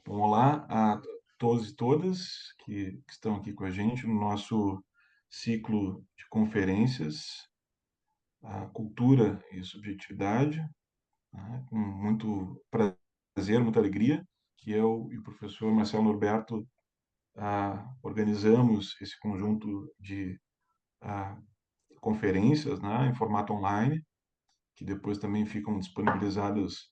Bom, olá a todos e todas que estão aqui com a gente no nosso ciclo de conferências, a cultura e subjetividade, né, com muito prazer, muita alegria, que eu e o professor Marcelo Norberto organizamos esse conjunto de ah, conferências, né, em formato online, que depois também ficam disponibilizadas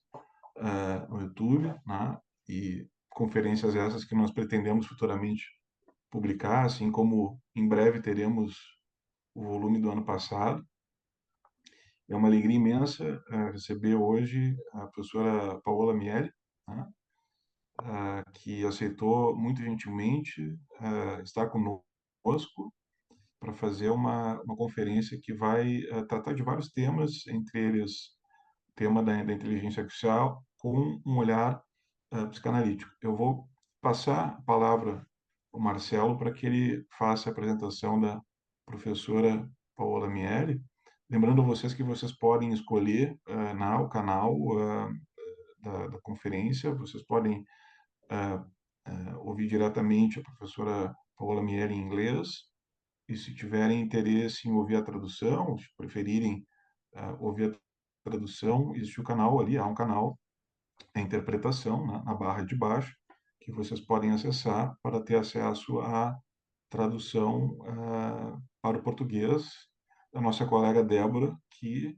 no YouTube, né, e conferências essas que nós pretendemos futuramente publicar, assim como em breve teremos o volume do ano passado. É uma alegria imensa receber hoje a professora Paola Miele, né, que aceitou muito gentilmente estar conosco para fazer uma conferência que vai tratar de vários temas, entre eles o tema da inteligência artificial, com um olhar psicanalítico. Eu vou passar a palavra ao Marcelo para que ele faça a apresentação da professora Paola Miele. Lembrando a vocês que vocês podem escolher o canal da conferência, vocês podem ouvir diretamente a professora Paola Miele em inglês, e se tiverem interesse em ouvir a tradução, se preferirem ouvir a tradução, existe o canal ali, há um canal, a interpretação, né, na barra de baixo, que vocês podem acessar para ter acesso à tradução para o português da nossa colega Débora, que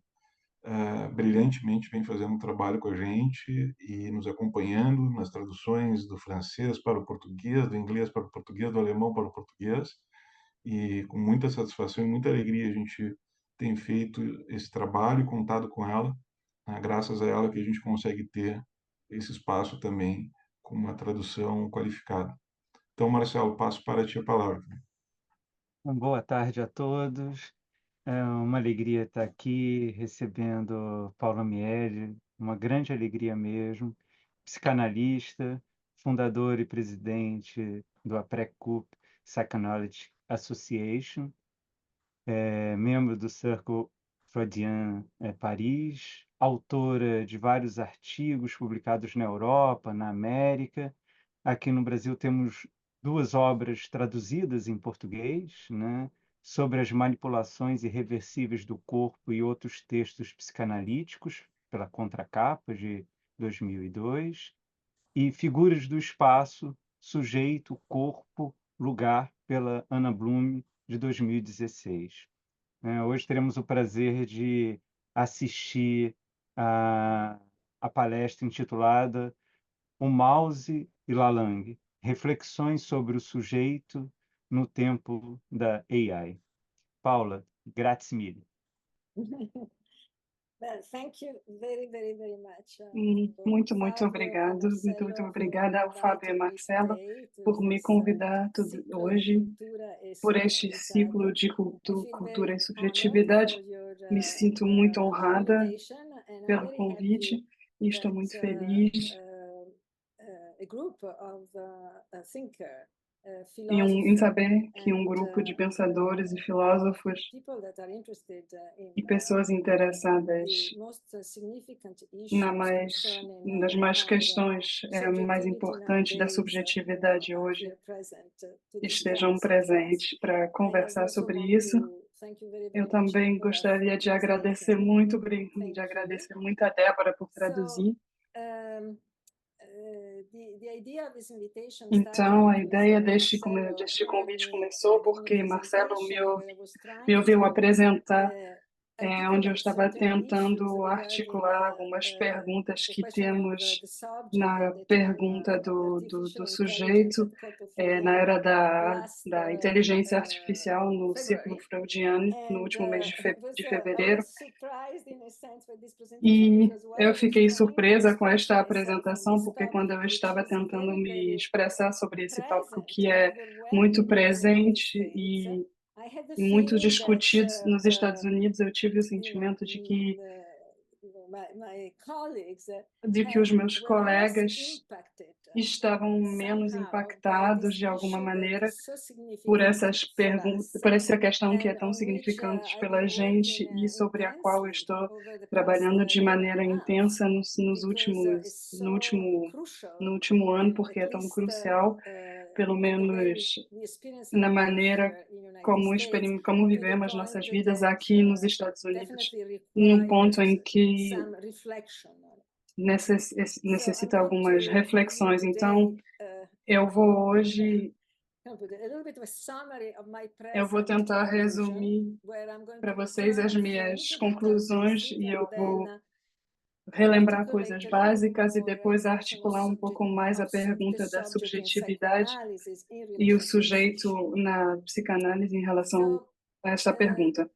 brilhantemente vem fazendo um trabalho com a gente e nos acompanhando nas traduções do francês para o português, do inglês para o português, do alemão para o português, e com muita satisfação e muita alegria a gente tem feito esse trabalho e contado com ela, né, graças a ela que a gente consegue ter esse espaço também com uma tradução qualificada. Então, Marcelo, passo para ti a palavra. Boa tarde a todos. É uma alegria estar aqui recebendo Paula Miele, uma grande alegria mesmo. Psicanalista, fundador e presidente do APRECUP Psychoanalytic Association, membro do Circle Freudien Paris, autora de vários artigos publicados na Europa, na América. Aqui no Brasil temos duas obras traduzidas em português, né, sobre as manipulações irreversíveis do corpo e outros textos psicanalíticos, pela Contracapa, de 2002, e Figuras do Espaço, Sujeito, Corpo, Lugar, pela Ana Bloom, de 2016. Hoje teremos o prazer de assistir a palestra intitulada O Mouse e Lalang, Reflexões sobre o Sujeito no Tempo da AI. Paula, grazie mille. Well, thank you very, very, very much. Muito, muito Fábio and obrigado. Muito, muito Marcelo obrigada ao for Fábio e inviting me Marcelo today to por me this convidar ciclo de hoje cultura e por este ciclo subjetividade. de I feel cultura very e honored subjetividade. for your Me sinto muito honrada invitation, and I'm pelo very convite happy e estou that muito feliz a group of thinker, em philosopher, saber que um and grupo de pensadores e filósofos people that are interested e in pessoas interessadas the most significant issues nas concerning mais our questões mais subjectivity importantes da nowadays subjetividade are hoje here present to estejam discuss with us. presentes para And I conversar also sobre want isso. to thank you very, Eu very much, também Deborah, for gostaria de agradecer translating. muito, Thank you. a Débora por So, traduzir. the idea of this invitation started Então, a because ideia Marcelo deste heard convite me começou giving a porque Marcelo presentation where I was me trying ouviu to apresentar, onde eu articulate estava certain issues tentando regarding articular algumas perguntas the que question of temos the subject na at the time pergunta of do artificial intelligence sujeito, at corpus na freudiana era last da inteligência artificial no ciclo February. freudiano, no And último mês de I fevereiro. was surprised in a sense by this presentation E because while eu I was fiquei trying to surpresa com express esta myself on apresentação, this porque quando topic, eu which estava is tentando very, me very expressar sobre esse tópico present que and é muito overwhelming in the United presente States, I had the e muito feeling that discutido nos Estados Unidos, eu tive o you know, sentimento de que de que os meus colegas estavam menos impactados de alguma maneira por essas perguntas, por essa questão que é tão significante pela gente e sobre a qual eu estou trabalhando de maneira intensa no último ano, porque é tão crucial, pelo menos na maneira como vivemos nossas vidas aqui nos Estados Unidos, num ponto em que necessita algumas reflexões. Então, eu vou tentar resumir para vocês as minhas conclusões e eu vou relembrar coisas básicas e depois articular um pouco mais a pergunta da subjetividade e o sujeito na psicanálise em relação a esta pergunta.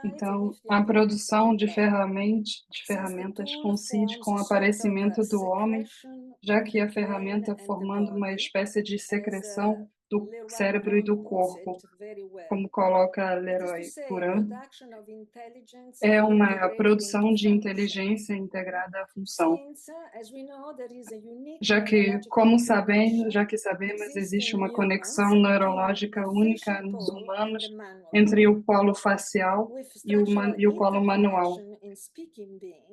Então, a produção de ferramentas coincide com o aparecimento do homem, já que a ferramenta formando uma espécie de secreção do cérebro e do corpo, como coloca Leroy Kuran, é uma produção de inteligência integrada à função. Já que sabemos, existe uma conexão neurológica única nos humanos entre o polo facial e o polo manual,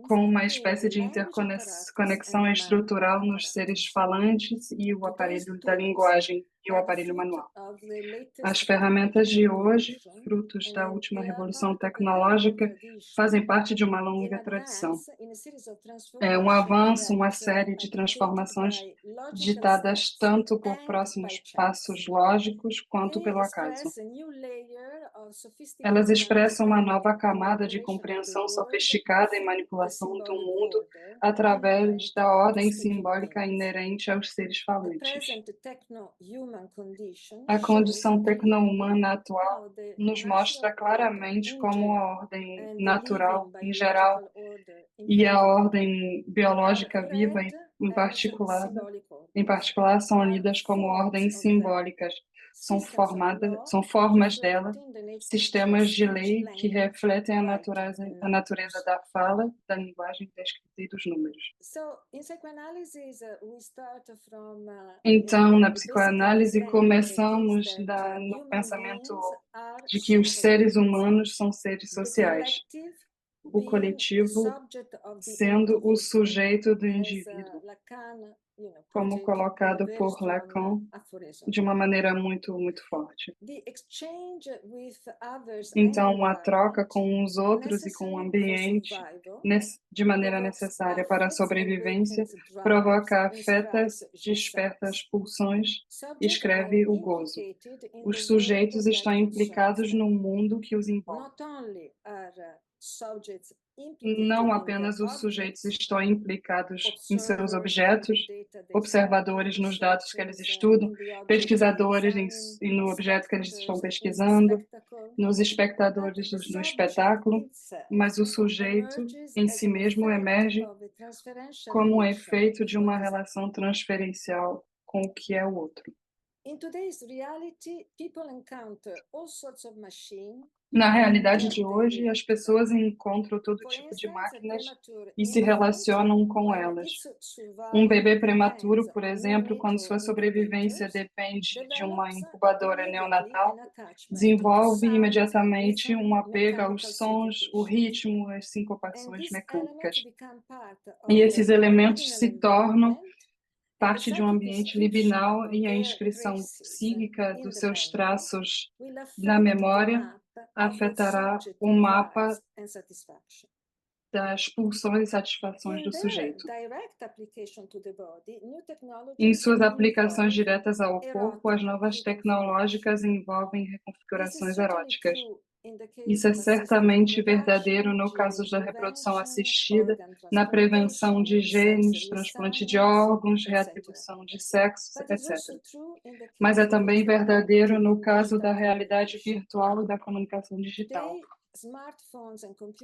com uma espécie de interconexão estrutural nos seres falantes e o aparelho da linguagem e o aparelho manual. As ferramentas de hoje, frutos da última revolução tecnológica, fazem parte de uma longa tradição. É um avanço, uma série de transformações ditadas tanto por próximos passos lógicos quanto pelo acaso. Elas expressam uma nova camada de compreensão sofisticada e manipulação do mundo através da ordem simbólica inerente aos seres falantes. A condição tecno-humana atual nos mostra claramente como a ordem natural, em geral, e a ordem biológica viva, em particular, são lidas como ordens simbólicas. São formas dela, sistemas de lei que refletem a natureza da fala, da linguagem, da escrita e dos números. Então, na psicoanálise, começamos no pensamento de que os seres humanos são seres sociais, o coletivo sendo o sujeito do indivíduo, como colocado por Lacan de uma maneira muito, muito forte. Então, a troca com os outros e com o ambiente, de maneira necessária para a sobrevivência, provoca afetas, desperta as pulsões, escreve o gozo. Os sujeitos estão implicados no mundo que os envolve. Não apenas os sujeitos estão implicados em seus objetos, observadores nos dados que eles estudam, pesquisadores no objeto que eles estão pesquisando, nos espectadores do espetáculo, mas o sujeito em si mesmo emerge como um efeito de uma relação transferencial com o que é o outro. Na realidade de hoje, as pessoas encontram todo tipo de máquinas e se relacionam com elas. Um bebê prematuro, por exemplo, quando sua sobrevivência depende de uma incubadora neonatal, desenvolve imediatamente um apego aos sons, o ritmo, as sincopações mecânicas. E esses elementos se tornam parte de um ambiente libinal e a inscrição psíquica dos seus traços na memória afetará o mapa das pulsões e satisfações do sujeito. Em suas aplicações diretas ao corpo, as novas tecnológicas envolvem reconfigurações eróticas. Isso é certamente verdadeiro no caso da reprodução assistida, na prevenção de genes, transplante de órgãos, reatribuição de sexos, etc. Mas é também verdadeiro no caso da realidade virtual e da comunicação digital.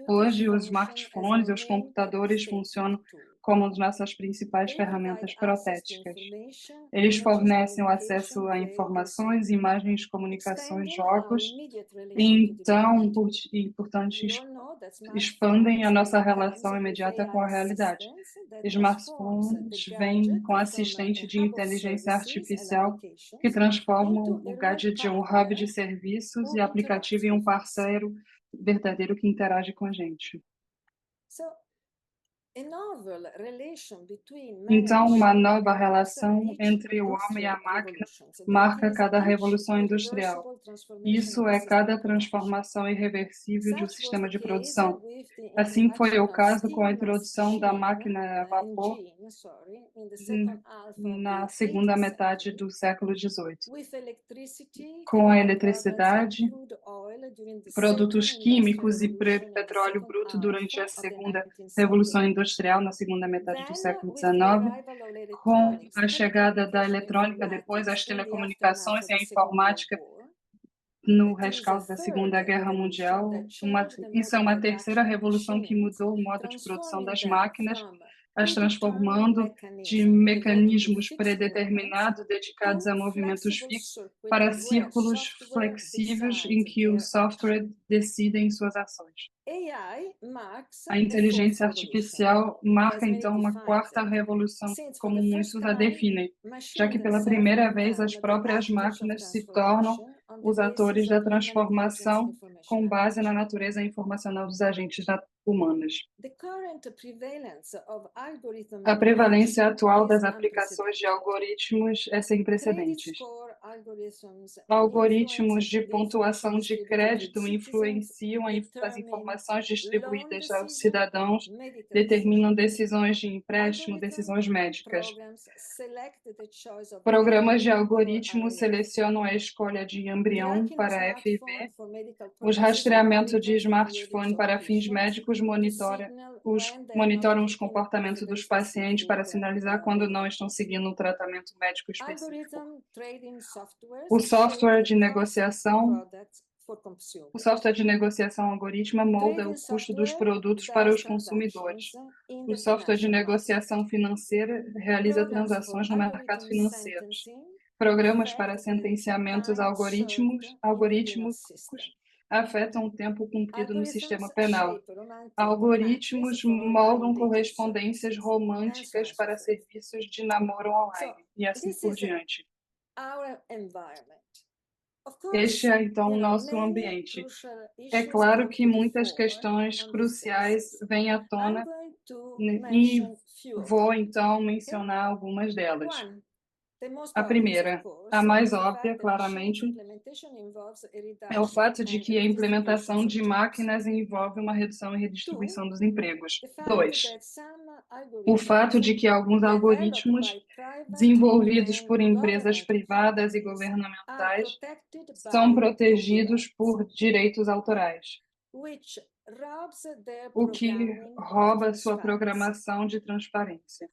Hoje, os smartphones e os computadores funcionam como nossas principais ferramentas protéticas. Eles fornecem o acesso a informações, imagens, comunicações, jogos, então, portanto, expandem a nossa relação imediata com a realidade. Smartphones vêm com assistente de inteligência artificial que transformam o gadget de um hub de serviços e aplicativo em um parceiro verdadeiro que interage com a gente. Então, uma nova relação entre o homem e a máquina marca cada revolução industrial. Isso é cada transformação irreversível de um sistema de produção. Assim foi o caso com a introdução da máquina a vapor na segunda metade do século XVIII. Com a eletricidade, produtos químicos e petróleo bruto durante a segunda revolução industrial, na segunda metade do século XIX, com a chegada da eletrônica, depois as telecomunicações e a informática no rescaldo da Segunda Guerra Mundial. Isso é uma terceira revolução que mudou o modo de produção das máquinas, as transformando de mecanismos predeterminados dedicados a movimentos fixos para círculos flexíveis em que o software decide em suas ações. A inteligência artificial marca, então, uma quarta revolução, como muitos a definem, já que pela primeira vez as próprias máquinas se tornam os atores da transformação com base na natureza informacional dos agentes humanos. A prevalência atual das aplicações de algoritmos é sem precedentes. Algoritmos de pontuação de crédito influenciam as informações distribuídas aos cidadãos, determinam decisões de empréstimo, decisões médicas. Programas de algoritmo selecionam a escolha de embrião para FIV. Os rastreamentos de smartphone para fins médicos monitoram os comportamentos dos pacientes para sinalizar quando não estão seguindo um tratamento médico específico. O software de negociação algoritmo molda o custo dos produtos para os consumidores. O software de negociação financeira realiza transações no mercado financeiro. Programas para sentenciamentos algorítmicos afetam o tempo cumprido no sistema penal. Algoritmos moldam correspondências românticas para serviços de namoro online, e assim por diante. Este é, então, o nosso ambiente. É claro que muitas questões cruciais vêm à tona e vou, então, mencionar algumas delas. A primeira, a mais óbvia, claramente, é o fato de que a implementação de máquinas envolve uma redução e redistribuição dos empregos. 2. O fato de que alguns algoritmos desenvolvidos por empresas privadas e governamentais são protegidos por direitos autorais, o que rouba sua programação de transparência.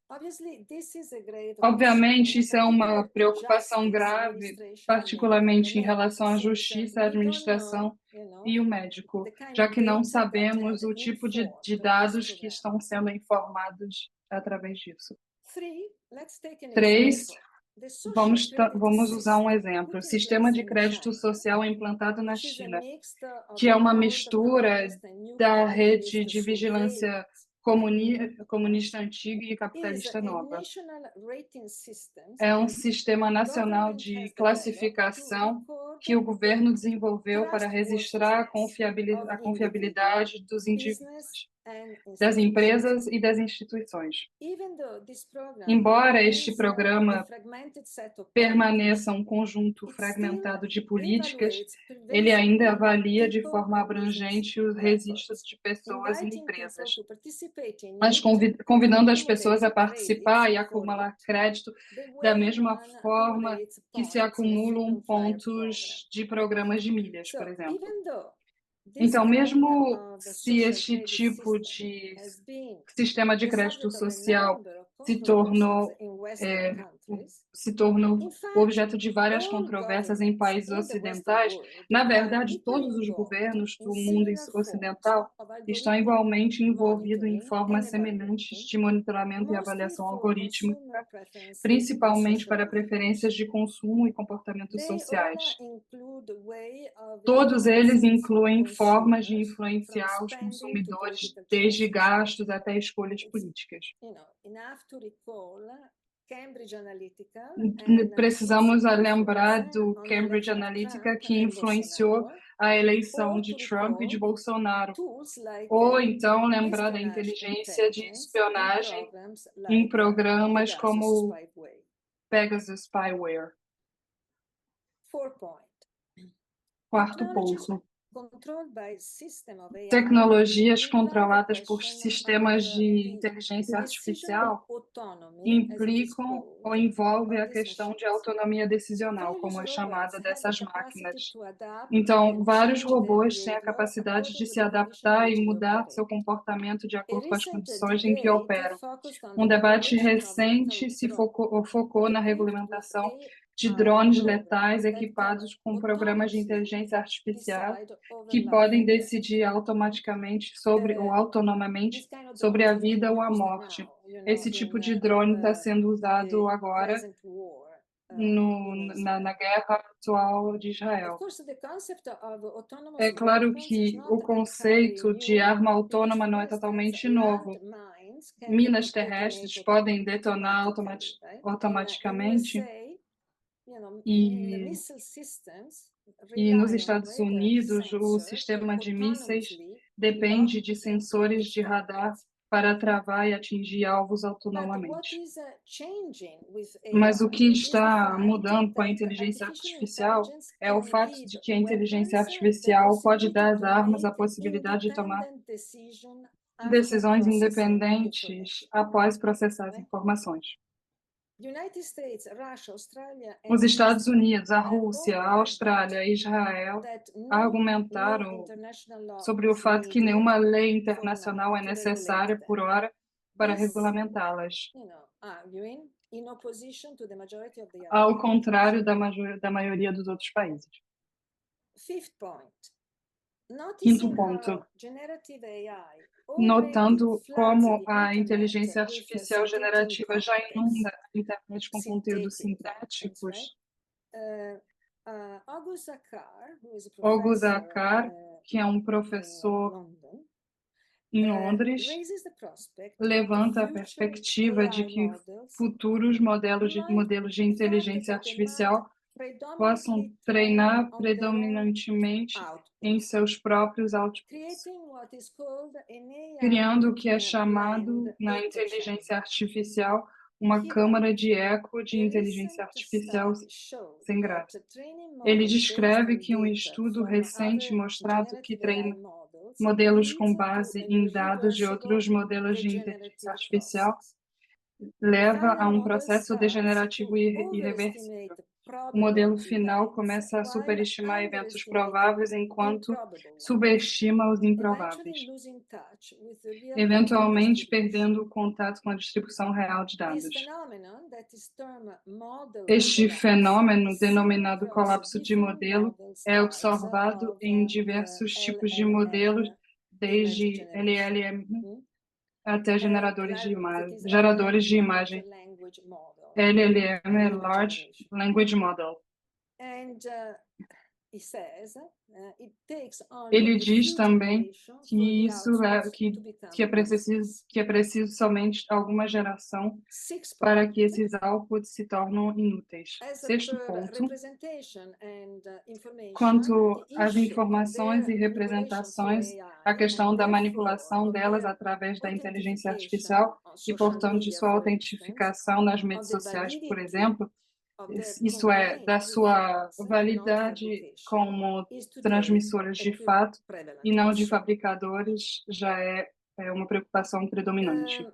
Obviamente, isso é uma preocupação grave, particularmente em relação à justiça, à administração e o médico, já que não sabemos o tipo de dados que estão sendo informados através disso. 3. Vamos usar um exemplo. O sistema de crédito social implantado na China, que é uma mistura da rede de vigilância comunista antiga e capitalista nova. É um sistema nacional de classificação que o governo desenvolveu para registrar a confiabilidade dos indivíduos, das empresas e das instituições. Embora este programa permaneça um conjunto fragmentado de políticas, ele ainda avalia de forma abrangente os registros de pessoas e empresas, mas convidando as pessoas a participar e acumular crédito da mesma forma que se acumulam pontos de programas de milhas, por exemplo. Então, mesmo se este tipo de sistema de crédito social se tornou objeto de várias controvérsias em países ocidentais. Na verdade, todos os governos do mundo ocidental estão igualmente envolvidos em formas semelhantes de monitoramento e avaliação algorítmica, principalmente para preferências de consumo e comportamentos sociais. Todos eles incluem formas de influenciar os consumidores, desde gastos até escolhas políticas. Precisamos lembrar do Cambridge Analytica, que influenciou a eleição de Trump e de Bolsonaro. Ou então lembrar da inteligência de espionagem em programas como Pegasus Spyware. Quarto ponto. Tecnologias controladas por sistemas de inteligência artificial implicam ou envolvem a questão de autonomia decisional, como é chamada dessas máquinas. Então, vários robôs têm a capacidade de se adaptar e mudar seu comportamento de acordo com as condições em que operam. Um debate recente focou na regulamentação de drones letais equipados com programas de inteligência artificial que podem decidir automaticamente ou autonomamente sobre a vida ou a morte. Esse tipo de drone está sendo usado agora na guerra atual de Israel. É claro que o conceito de arma autônoma não é totalmente novo. Minas terrestres podem detonar automaticamente e nos Estados Unidos, o sistema de mísseis depende de sensores de radar para travar e atingir alvos autonomamente. Mas o que está mudando com a inteligência artificial é o fato de que a inteligência artificial pode dar às armas a possibilidade de tomar decisões independentes após processar as informações. Os Estados Unidos, a Rússia, a Austrália e Israel argumentaram sobre o fato que nenhuma lei internacional é necessária por hora para regulamentá-las, ao contrário da maioria dos outros países. Quinto ponto. Notando como a inteligência artificial generativa já inunda a internet com conteúdos sintéticos, August Akar, que é um professor em Londres, levanta a perspectiva de que futuros modelos de inteligência artificial possam treinar predominantemente em seus próprios outputs, criando o que é chamado na inteligência artificial uma câmara de eco de inteligência artificial sem graça. Ele descreve que um estudo recente mostrado que treina modelos com base em dados de outros modelos de inteligência artificial leva a um processo degenerativo irreversível. O modelo final começa a superestimar eventos prováveis enquanto subestima os improváveis, eventualmente perdendo o contato com a distribuição real de dados. Este fenômeno, denominado colapso de modelo, é observado em diversos tipos de modelos, desde LLM até geradores de imagem. LLM é Large Language Model. Ele diz também que é preciso somente alguma geração para que esses outputs se tornem inúteis. Sexto ponto. Quanto às informações e representações, a questão da manipulação delas através da inteligência artificial e, portanto, de sua autentificação nas mídias sociais, por exemplo, isso é, da sua validade como transmissoras de fato e não de fabricadores, já é uma preocupação predominante.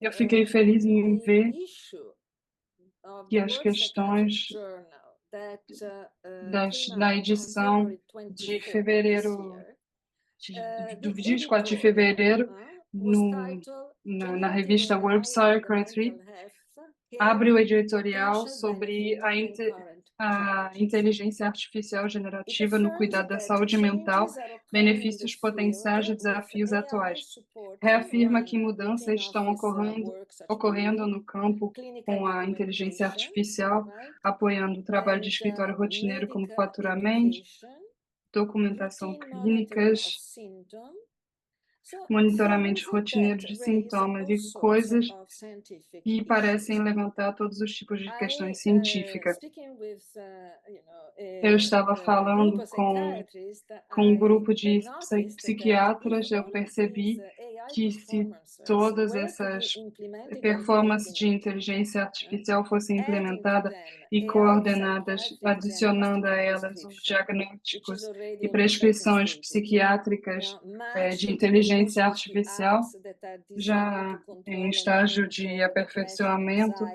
Eu fiquei feliz em ver que as questões da edição de fevereiro do 24 de fevereiro, na revista World Psychiatry, abre o editorial sobre a inteligência artificial generativa no cuidado da saúde mental, benefícios potenciais e desafios atuais. Reafirma que mudanças estão ocorrendo no campo com a inteligência artificial, apoiando o trabalho de escritório rotineiro como faturamento, documentação clínicas, monitoramento rotineiro de sintomas e coisas que parecem levantar todos os tipos de questões científicas. Eu estava falando com um grupo de psiquiatras, eu percebi que se todas essas performances de inteligência artificial fossem implementadas e coordenadas, adicionando a elas os diagnósticos e prescrições psiquiátricas de inteligência artificial, já em estágio de aperfeiçoamento,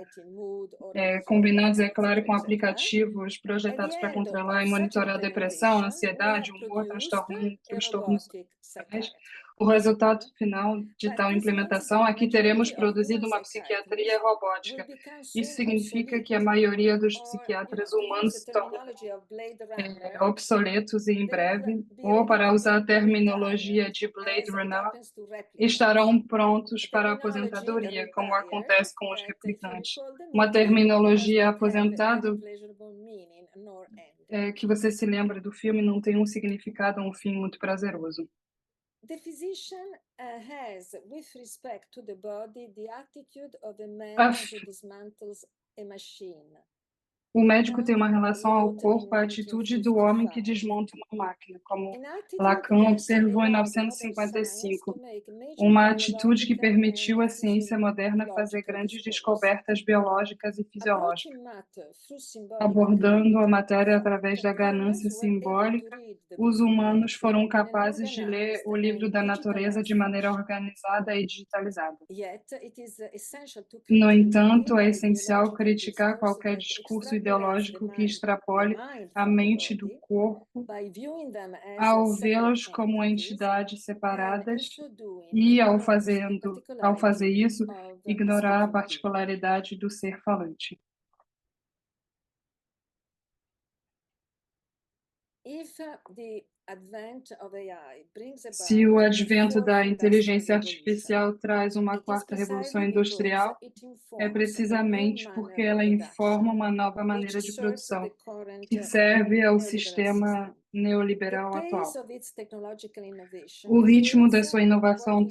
combinados, é claro, com aplicativos projetados para controlar e monitorar a depressão, ansiedade, humor, transtornos sociais. O resultado final de tal implementação é que teremos produzido uma psiquiatria robótica. Isso significa que a maioria dos psiquiatras humanos se tornam obsoletos em breve, ou, para usar a terminologia de Blade Runner, estarão prontos para a aposentadoria, como acontece com os replicantes. Uma terminologia aposentado que você se lembra do filme não tem um significado, um fim muito prazeroso. The physician has, with respect to the body, the attitude of a man who dismantles a machine. O médico tem uma relação ao corpo, a atitude do homem que desmonta uma máquina, como Lacan observou em 1955, uma atitude que permitiu à ciência moderna fazer grandes descobertas biológicas e fisiológicas. Abordando a matéria através da ganância simbólica, os humanos foram capazes de ler o livro da natureza de maneira organizada e digitalizada. No entanto, é essencial criticar qualquer discurso ideológico que extrapole a mente do corpo ao vê-los como entidades separadas e, ao fazer isso, ignorar a particularidade do ser falante. Se o advento da inteligência artificial traz uma quarta revolução industrial, é precisamente porque ela informa uma nova maneira de produção, que serve ao sistema neoliberal atual. O ritmo da sua inovação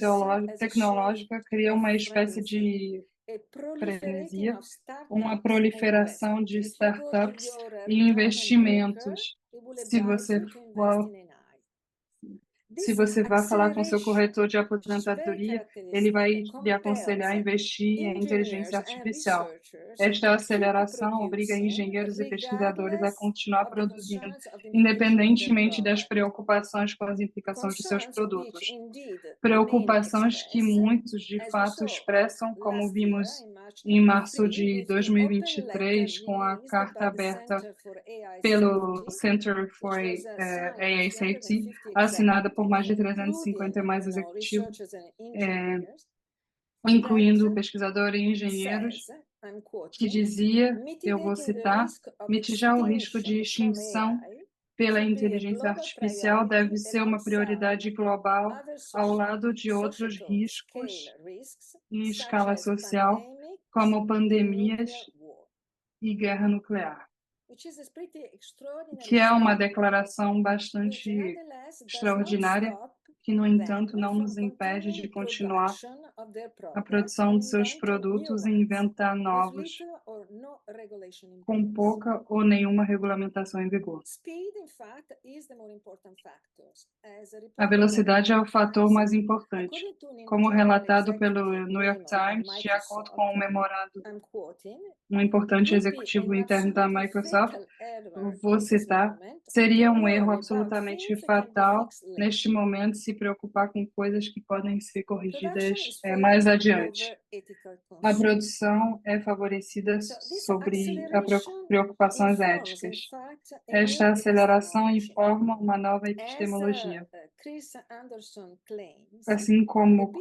tecnológica cria uma espécie de frenesia, uma proliferação de startups e investimentos. Se você vai falar com seu corretor de aposentadoria, ele vai lhe aconselhar a investir em inteligência artificial. Esta aceleração obriga engenheiros e pesquisadores a continuar produzindo, independentemente das preocupações com as implicações de seus produtos. Preocupações que muitos, de fato, expressam, como vimos em março de 2023, com a carta aberta pelo Center for AI Safety, assinada por mais de 350 mais executivos, incluindo pesquisadores e engenheiros, que dizia, eu vou citar, mitigar o risco de extinção pela inteligência artificial deve ser uma prioridade global ao lado de outros riscos em escala social, como pandemias e guerra nuclear, que é uma declaração bastante extraordinária, que, no entanto, não nos impede de continuar a produção de seus produtos e inventar novos, com pouca ou nenhuma regulamentação em vigor. A velocidade é o fator mais importante. Como relatado pelo New York Times, de acordo com o memorando um importante executivo interno da Microsoft, vou citar, seria um erro absolutamente fatal neste momento se preocupar com coisas que podem ser corrigidas mais adiante. A produção é favorecida sobre preocupações éticas. Esta aceleração informa uma nova epistemologia. Assim como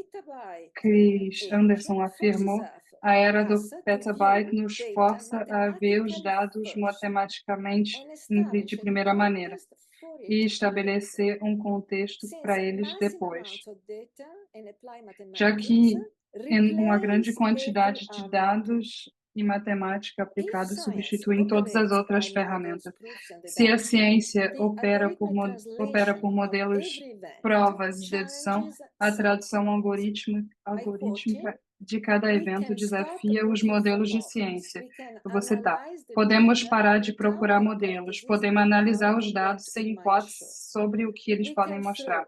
Chris Anderson afirmou, a era do petabyte nos força a ver os dados matematicamente de primeira maneira e estabelecer um contexto para eles depois, já que uma grande quantidade de dados e matemática aplicada substituem todas as outras ferramentas. Se a ciência opera por modelos, provas e dedução, a tradução algorítmica de cada evento desafia os modelos de ciência. Eu vou citar. Podemos parar de procurar modelos, podemos analisar os dados sem hipóteses sobre o que eles podem mostrar.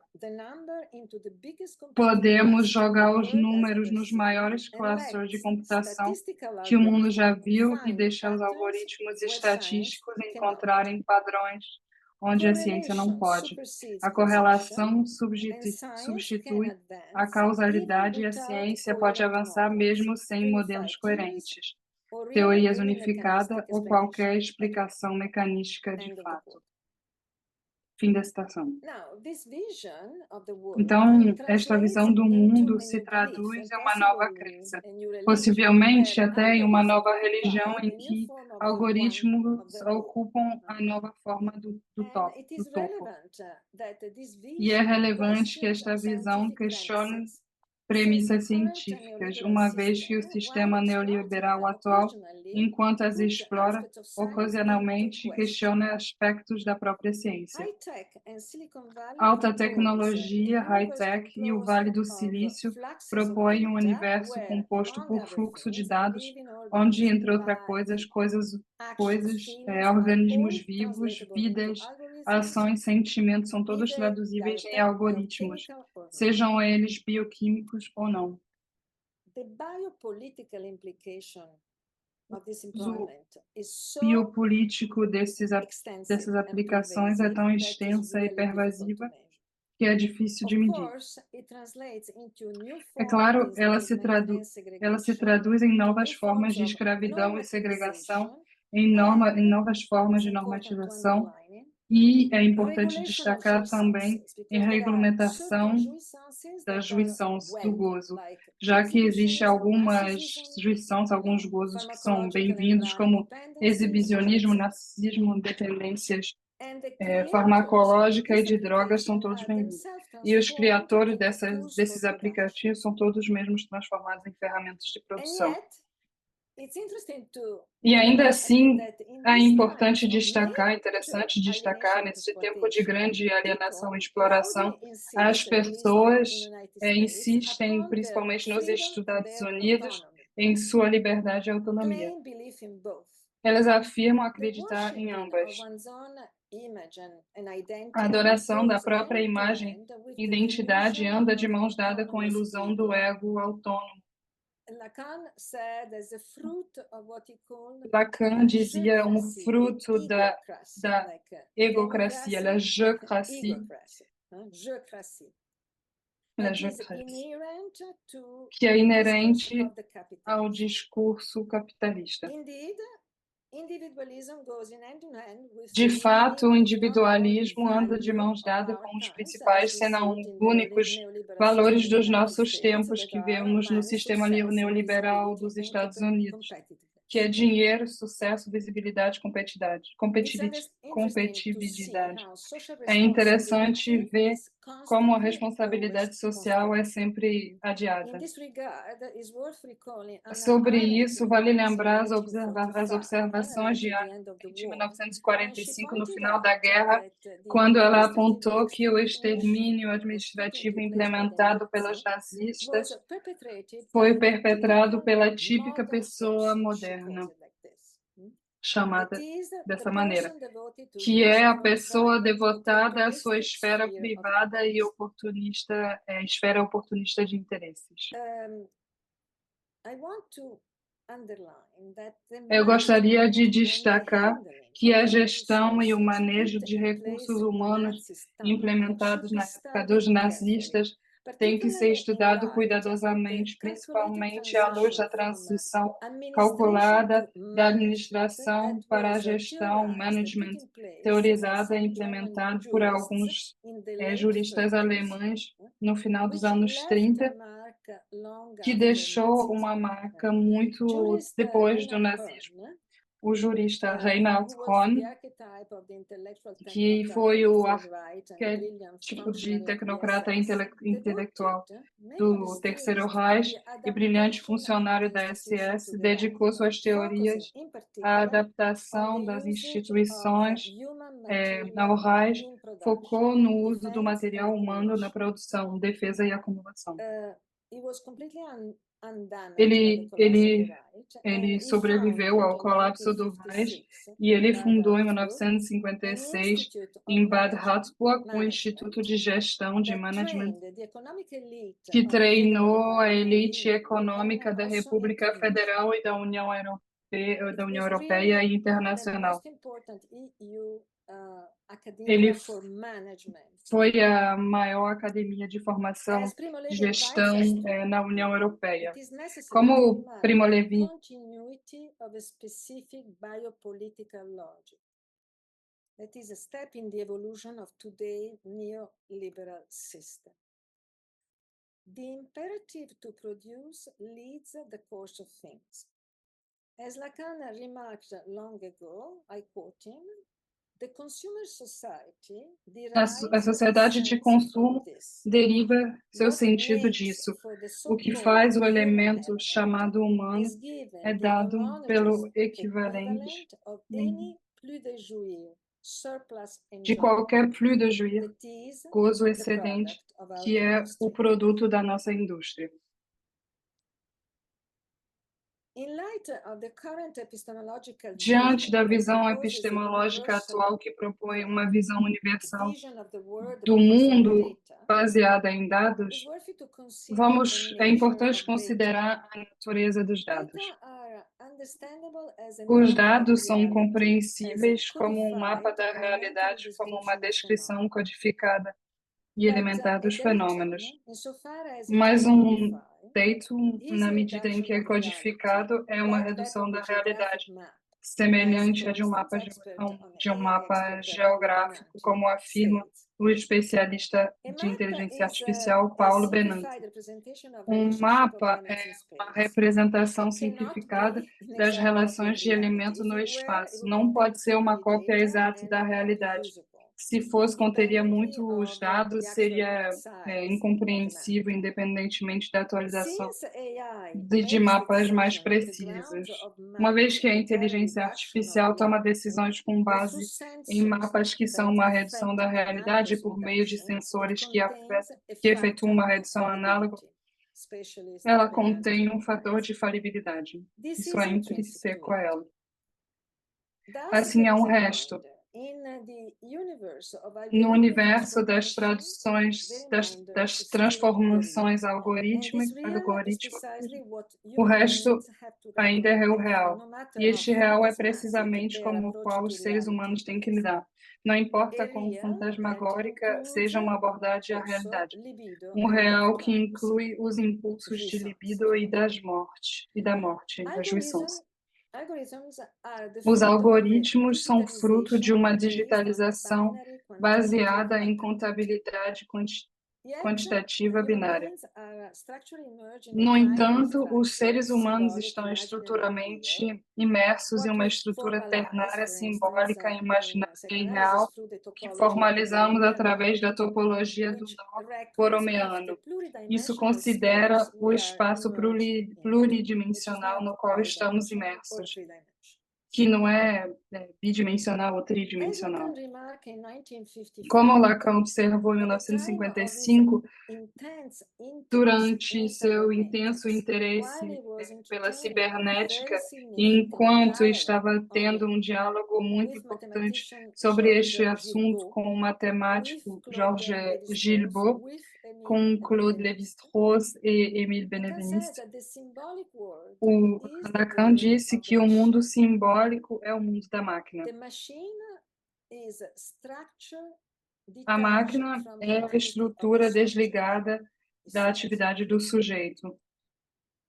Podemos jogar os números nos maiores clusters de computação que o mundo já viu e deixar os algoritmos estatísticos encontrarem padrões onde a ciência não pode. A correlação substitui a causalidade e a ciência pode avançar mesmo sem modelos coerentes, teorias unificadas ou qualquer explicação mecanística de fato. Fim da citação. Então, esta visão do mundo se traduz em uma nova crença, possivelmente até em uma nova religião em que algoritmos ocupam a nova forma do topo. E é relevante que esta visão questione premissas científicas, uma vez que o sistema neoliberal atual, enquanto as explora, ocasionalmente questiona aspectos da própria ciência. Alta tecnologia, high-tech e o Vale do Silício propõem um universo composto por fluxo de dados, onde, entre outras coisas, organismos vivos, vidas, ações, sentimentos são todos traduzíveis em algoritmos, sejam eles bioquímicos ou não. O biopolítico dessas aplicações é tão extensa e pervasiva que é difícil de medir. É claro, ela se traduz em novas formas de escravidão e segregação, em novas formas de normatização, e é importante destacar também em regulamentação das jouissões do gozo, já que existem algumas jouissões, alguns gozos que são bem-vindos, como exibicionismo, narcisismo, dependências farmacológica e de drogas são todos bem-vindos. E os criadores desses aplicativos são todos mesmos transformados em ferramentas de produção. E ainda assim, é interessante destacar, nesse tempo de grande alienação e exploração, as pessoas insistem, principalmente nos Estados Unidos, em sua liberdade e autonomia. Elas afirmam acreditar em ambas. A adoração da própria imagem e identidade anda de mãos dadas com a ilusão do ego autônomo. Lacan dizia fruto da egocracia, la je-cratie, que é inerente ao discurso capitalista. De fato, o individualismo anda de mãos dadas com os principais, senão únicos, valores dos nossos tempos que vemos no sistema neoliberal dos Estados Unidos, que é dinheiro, sucesso, visibilidade, competitividade. É interessante ver como a responsabilidade social é sempre adiada. Sobre isso, vale lembrar as observações de 1945, no final da guerra, quando ela apontou que o extermínio administrativo implementado pelos nazistas foi perpetrado pela típica pessoa moderna, chamada dessa maneira, que é a pessoa devotada à sua esfera privada e esfera oportunista de interesses. Eu gostaria de destacar que a gestão e o manejo de recursos humanos implementados na época dos nazistas tem que ser estudado cuidadosamente, principalmente à luz da transição calculada da administração para a gestão, management, teorizada e implementada por alguns juristas alemães no final dos anos 30, que deixou uma marca muito depois do nazismo. O jurista Reinhard Horn, que foi o arquétipo de tecnocrata intelectual do Terceiro Reich e brilhante funcionário da SS, dedicou suas teorias à adaptação das instituições ao Reich, focou no uso do material humano na produção, defesa e acumulação. Ele sobreviveu ao colapso do Reich e ele fundou em 1956 em Bad Harzburg o Instituto de Gestão de Management, que treinou a elite econômica da República Federal e da União Europeia e internacional. Ele foi a maior academia de formação de gestão na União Europeia. Como Primo Levi That is a step in the evolution of today's neoliberal system. The imperative to produce leads the course of things. As Lacan remarked long ago, I quote him, the consumer society a sociedade de consumo deriva seu sentido disso. O que faz o elemento chamado humano é dado pelo equivalente de qualquer flux de jouir, gozo excedente, que é o produto da nossa indústria. Diante da visão epistemológica atual que propõe uma visão universal do mundo baseada em dados, é importante considerar a natureza dos dados. Os dados são compreensíveis como um mapa da realidade, como uma descrição codificada e elementar dos fenômenos. Mas um dado, na medida em que é codificado, é uma redução da realidade, semelhante a de um mapa geográfico, como afirma o especialista de inteligência artificial Paulo Benanti. Um mapa é uma representação simplificada das relações de elemento no espaço. Não pode ser uma cópia exata da realidade. Se fosse, conteria muitos dados, seria incompreensível, independentemente da atualização de mapas mais precisos. Uma vez que a inteligência artificial toma decisões com base em mapas que são uma redução da realidade por meio de sensores que efetuam uma redução análoga, ela contém um fator de falibilidade. Isso é intrínseco a ela. Assim é um resto. No universo das traduções, das transformações algorítmicas, o resto ainda é o real. E este real é precisamente como o qual os seres humanos têm que lidar. Não importa quão fantasmagórica seja uma abordagem à realidade. Um real que inclui os impulsos de libido e da morte, a jouissance. Os algoritmos são fruto de uma digitalização baseada em contabilidade quantitativa binária. No entanto, os seres humanos estão estruturalmente imersos em uma estrutura ternária, simbólica, imaginária e real, que formalizamos através da topologia do nó borromeano. Isso considera o espaço pluridimensional no qual estamos imersos, que não é bidimensional ou tridimensional. Como Lacan observou em 1955, durante seu intenso interesse pela cibernética, enquanto estava tendo um diálogo muito importante sobre este assunto com o matemático Georges Gilbot, com Claude Lévi-Strauss e Émile Benveniste, o Lacan disse que o mundo simbólico é o mundo da máquina. A máquina é a estrutura desligada da atividade do sujeito.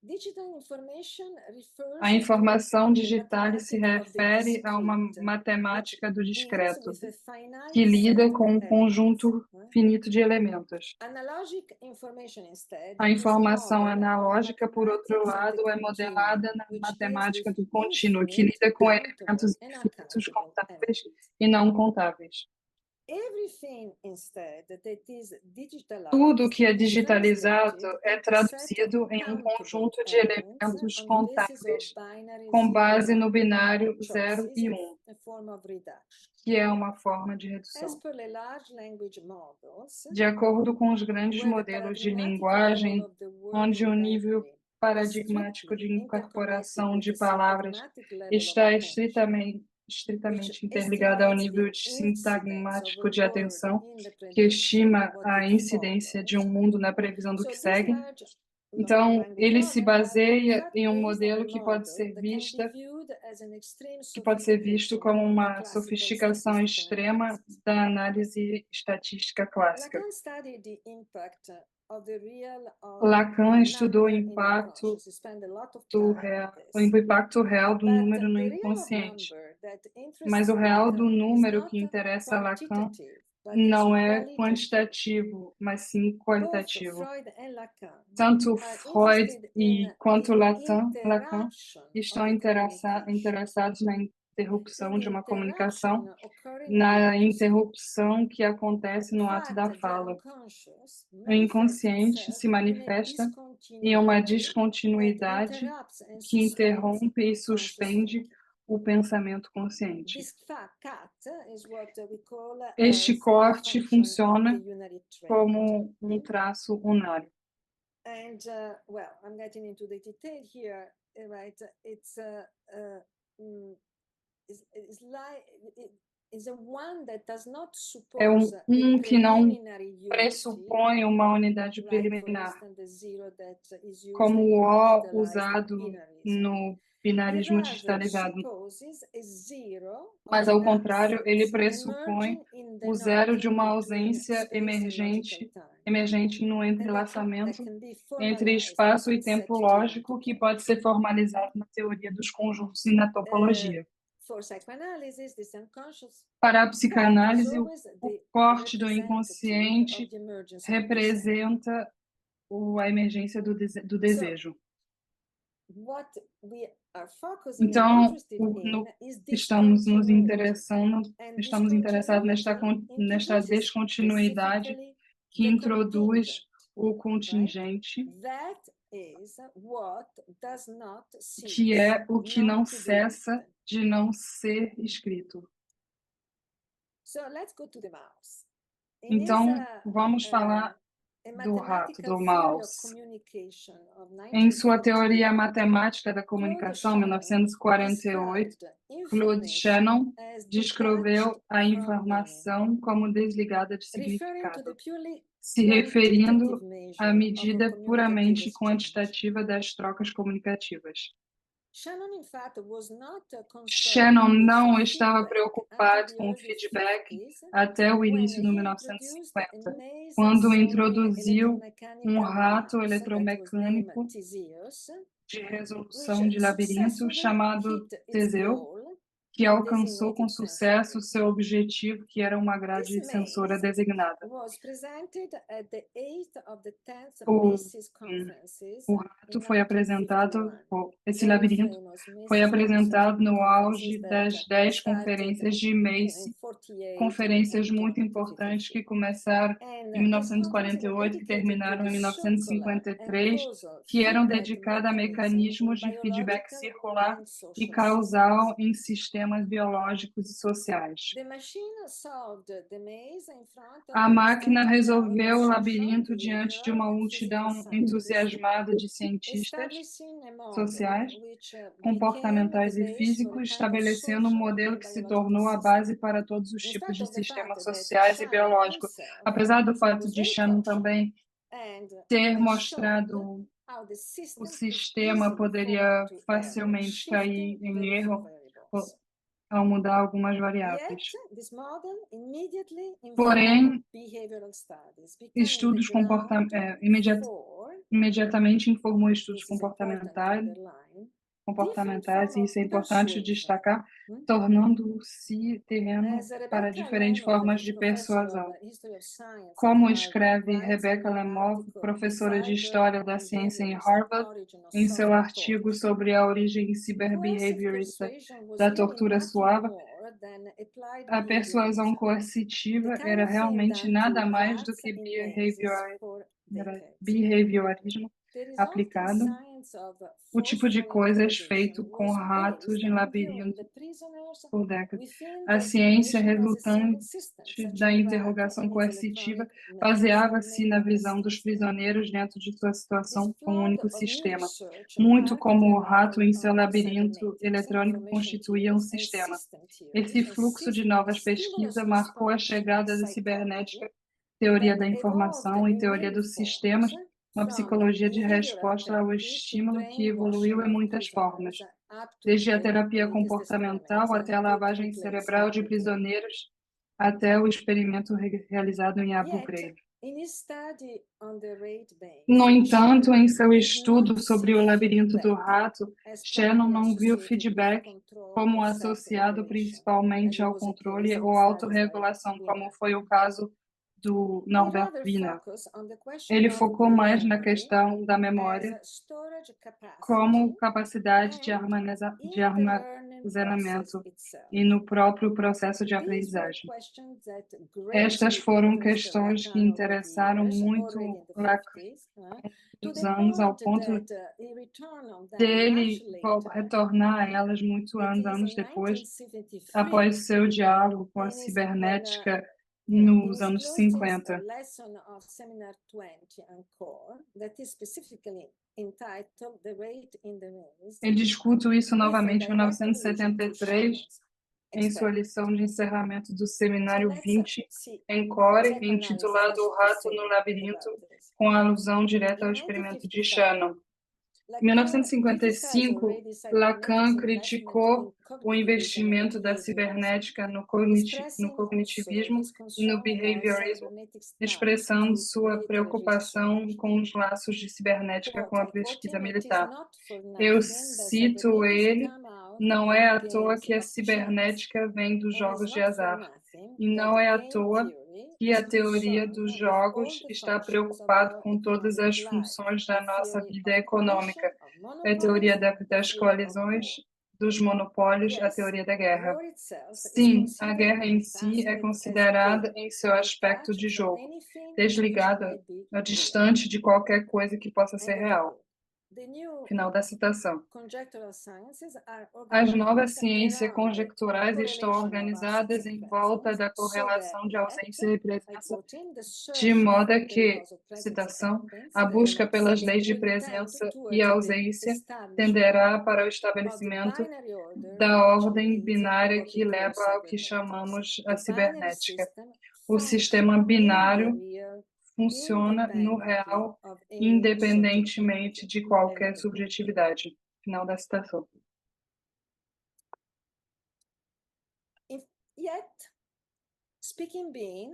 Digital information refers A informação to the digital se mathematics of the refere a uma discrete, matemática do which discreto, deals with a finite que lida set com of um elements, conjunto finito de elementos. Analogic information instead A is informação modeled on the analógica, por outro mathematics of the lado, é continuum, modelada na which deals matemática with do contínuo, que infinite, lida com countable, elementos and infinitos uncountable contáveis entities. e não contáveis. Everything instead that is Tudo que é digitalized is digitalizado translated é into a set of traduzido em um countable conjunto de elements elementos on the basis of contáveis binary com 0 base and no 1, binário which 0 is e 1, a form of reduction. que é uma forma de As redução. per the large language models, De acordo com os grandes where the modelos de paradigmatic linguagem, level of the word onde o nível inventory is paradigmático de strictly incorporação interconnected de with the palavras syntagmatic level of está attention, estritamente which interligado ao estimates nível the sintagmático incidence de of a word atenção, in the que prediction estima of what a it incidência de um follows. mundo na previsão do So que this segue. large Então, language ele se model has been baseia em um based on a modelo que pode model ser that can be vista, viewed as an extreme que pode ser visto sophistication como of uma classical sofisticação statistical extrema analysis. da análise estatística clássica. Lacan studied the impact of the real Lacan a estudou o number in impacto unconscious. He spent a lot of do time on o this. impacto real do But número no the real of inconsciente. number that Mas o interests real do Lacan is número not que interessa a Lacan quantitative, but is não é qualitative. quantitativo, mas sim Both qualitativo. Freud and Lacan Tanto are Freud interested in quanto the Lacan interruption estão of a communication, interessados na interrupção in de the uma comunicação, interaction occurring in the na act of speech. interrupção que acontece In no ato fact, da the fala. unconscious O manifests inconsciente itself se in a manifesta em uma discontinuity that descontinuidade interrupts and que suspends interrompe e conscious suspende thinking. o pensamento consciente. This cut is what we call Este as the corte function of the funciona unary trait. como um traço unário. And well, I'm getting into the detail here, right? It's is a one that does not É suppose a que não preliminary unity, pressupõe uma unidade like for preliminar, instance the zero that is used como in o O digitalized usado binarism. no binarismo He rather digitalizado. supposes a zero Mas, of ao an contrário, ele absence pressupõe emerging in the o zero de knot uma between ausência space and logical time. emergente no And that entrelaçamento can be entre formalized espaço e and set tempo to lógico, que multiple. pode ser formalizado na teoria dos conjuntos e na topologia. For psychoanalysis, this unconscious Para a cut is psicanálise, always o the corte do representative inconsciente of the emergence of desire. representa a emergência do desejo. What we are focusing and Então, interested in is estamos discontinuity. interessados nesta Introduces descontinuidade specifically que the introduz contingent, o contingente, That is what does not cease, que é o que não not to be cessa written. de não ser escrito. So let's go to the mouse. Então, vamos falar do rato, do mouse. Em sua teoria matemática da comunicação, 1948, Claude Shannon descreveu a informação como desligada de significado, se referindo à medida puramente quantitativa das trocas comunicativas. Shannon não estava preocupado com o feedback até o início de 1950, quando introduziu um rato eletromecânico de resolução de labirinto chamado Teseu, que alcançou com sucesso seu objetivo, que era uma grade sensora designada. O rato foi apresentado, esse labirinto foi apresentado no auge das 10 conferências de Macy, conferências muito importantes que começaram em 1948 e terminaram em 1953, que eram dedicadas a mecanismos de feedback circular e causal em sistemas biológicos e sociais. A máquina resolveu o labirinto diante de uma multidão entusiasmada de cientistas sociais, comportamentais e físicos, estabelecendo um modelo que se tornou a base para todos os tipos de sistemas sociais e biológicos. Apesar do fato de Shannon também ter mostrado o sistema poderia facilmente cair em erro, ao mudar algumas Yet, variáveis. this model immediately Porém, informed behavioral studies, becoming estudos the ground for, imediatamente informou estudos this is important to comportamentais, underline, e isso é different form importante of destacar, persuasion. tornando-se terreno As Rebecca para diferentes Lemov, formas de professor of persuasão. History of Science at Como Harvard, escreve writes Rebecca in her Lemov, article, professora de Cyber História da and Ciência em Behaviorist Harvard, Origin of em seu Soft artigo Torture. sobre a origem Coercive cyberbehaviorista persuasion was da really tortura nothing suave, more than applied a persuasão behaviorism, coercitiva the kind era of thing realmente done nada to mais do rats que in mazes for decades. behaviorismo The resulting aplicado, science of o tipo de forceful coisas interrogation feito com was ratos based em on viewing the labirinto prisoners por décadas. within A the ciência detention as a single resultante system, such da a rat interrogação and its coercitiva electronic baseava-se na maze visão dos system. prisioneiros dentro de sua This situação como um flood único of new sistema, research, muito como o rato particularly em seu on labirinto cybernetics, eletrônico information constituía um theories, and sistema. system Esse theories, and fluxo de novas stimulus pesquisas marcou a response chegada da psychology cibernética, teoria da that evolved informação e in teoria many dos sistemas, forms, uma from psicologia de behavioral resposta ao therapy to estímulo que evoluiu brainwashing em of muitas formas, prisoners, up to desde a the terapia latest comportamental experiments até a lavagem taking place in cerebral de Abu Ghraib. prisioneiros, até o experimento realizado em Abu Yet, Ghraib. in his study on the rat base, No entanto, em seu did estudo not sobre see o labirinto do feedback rato, as Shannon primarily não viu associated with feedback control como or associado self-regulation, principalmente as ao was the controle case in ou studies by autorregulação, como Wiener. foi o caso do He Norbert rather Wiener. focused on the question Ele of focou mais na memory questão da as memória a storage como capacity capacidade de in the learning armazenamento process itself. e no próprio processo de These were aprendizagem. questions that Estas greatly foram interested questões que Lacan over the interessaram years, muito already in the Lacan 50s, to nos the anos, ao point ponto that he returned on them dele much later. retornar a elas muito It is anos in depois, 1973 após seu diálogo com a when cibernética in nos his anos closing 50. lesson of Seminar 20 Encore, that is specifically entitled The Rate in the Maze, Ele discute isso with a novamente em direct allusion to 1973, Shannon's em sua experiment. lição de encerramento do So Seminário let's 20, see Encore, psychoanalysis intitulado has O to Rato say no Labirinto, about this. com alusão direta In ao experimento de 1955, Shannon. Em Lacan criticized 1955, already Lacan cybernetics investment criticou in o cognitivism and investimento da behaviorism, cibernética no expressing also cognitivismo his e no concern about behaviorismo, cybernetic ties expressando to sua military preocupação research. com os laços de cibernética com Quote, a I quote pesquisa him, it is militar. not for Eu nothing that cito cybernetics ele, come out não é of à toa games que a of chance, cibernética vem dos and is jogos de not for azar. nothing E that não é à game toa theory que a is teoria concerned dos with all jogos the está functions of preocupada our com todas economic as life, funções the da nossa theory vida of econômica. competition, of A teoria monopolies, the das theory of coalizões, war. dos monopólios, a Yes, teoria da guerra. war itself is Sim, a considered guerra in em si é tacit as considerada game, em seu aspecto detached de from jogo, anything which desligada, might be distante de qualquer coisa que possa ser End of the real. quote. The new Final da citação. conjectural sciences are As novas organized ciências around conjecturais estão correlation of organizadas absence em and volta presence, da so correlação de that, ausência e I presença, quote him, the de search modo for the que, laws of presence and citação, absence, a the busca pelas LOPS, leis de will tend presença e towards the ausência establishment tenderá para o of the estabelecimento binary order da which ordem leads to binária what que we call leva ao que cybernetics. chamamos The a binary cibernética. system O sistema functions in the binário real funciona no independently real, of any independentemente de subjectivity. End qualquer of the quote. subjetividade. Final da citação. Yet, speaking being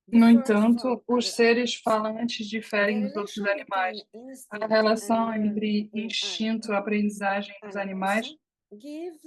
No differs entanto, from os other seres animals. falantes The diferem dos outros relation animais. between A instinct and relação learning entre in instinto e aprendizagem nos animais gives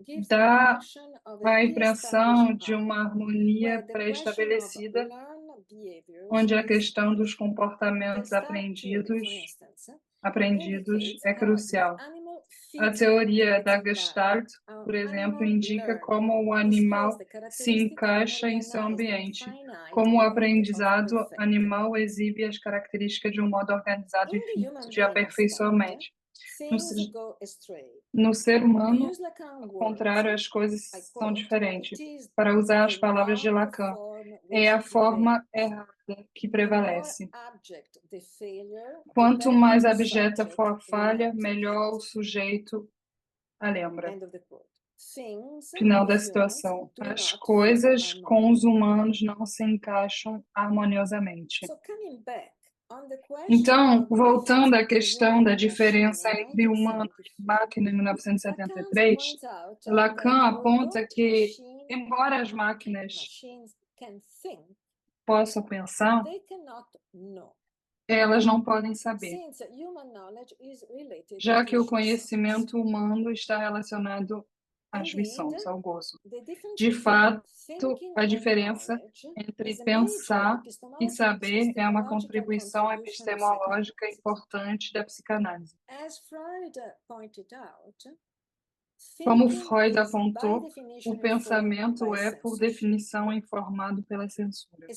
the dá impression of a a impressão pre-established de uma harmony, harmonia where the question of pré-estabelecida, learned behaviors onde a is questão dos crucial. The comportamentos Stark theory, for instance, aprendidos é indicates how the crucial. animal A fits teoria into da its Gestalt, environment. How por exemplo, animal indica learn como o displays animal the se characteristic of an encaixa em seu organized and ambiente, finite como o mode of aprendizado perfecting. animal exibe as características de um modo organizado e In the finito human de brain aperfeiçoar a instead, mente. things go astray. No ser To humano, use Lacan ao words, contrário, as coisas I são quote, diferentes. it is Para usar as the palavras de wrong Lacan, form é a which forma prevails. errada que The more prevalece. abject the failure, the Quanto better mais the abjeta subject for a falha, remembers melhor o it. sujeito a lembra. End of the quote. Things Final da with humans situação. do As not coisas fit com os harmoniously. humanos não se encaixam harmoniosamente. So coming back Então, voltando à questão da diferença entre humano e máquina em 1973, Lacan aponta que, embora as máquinas possam pensar, elas não podem saber, já que o conhecimento humano está relacionado às visões, ao gozo. De fato, a diferença entre pensar e saber é uma contribuição epistemológica importante da psicanálise. Como Freud apontou, o pensamento é, por definição, informado pela censura.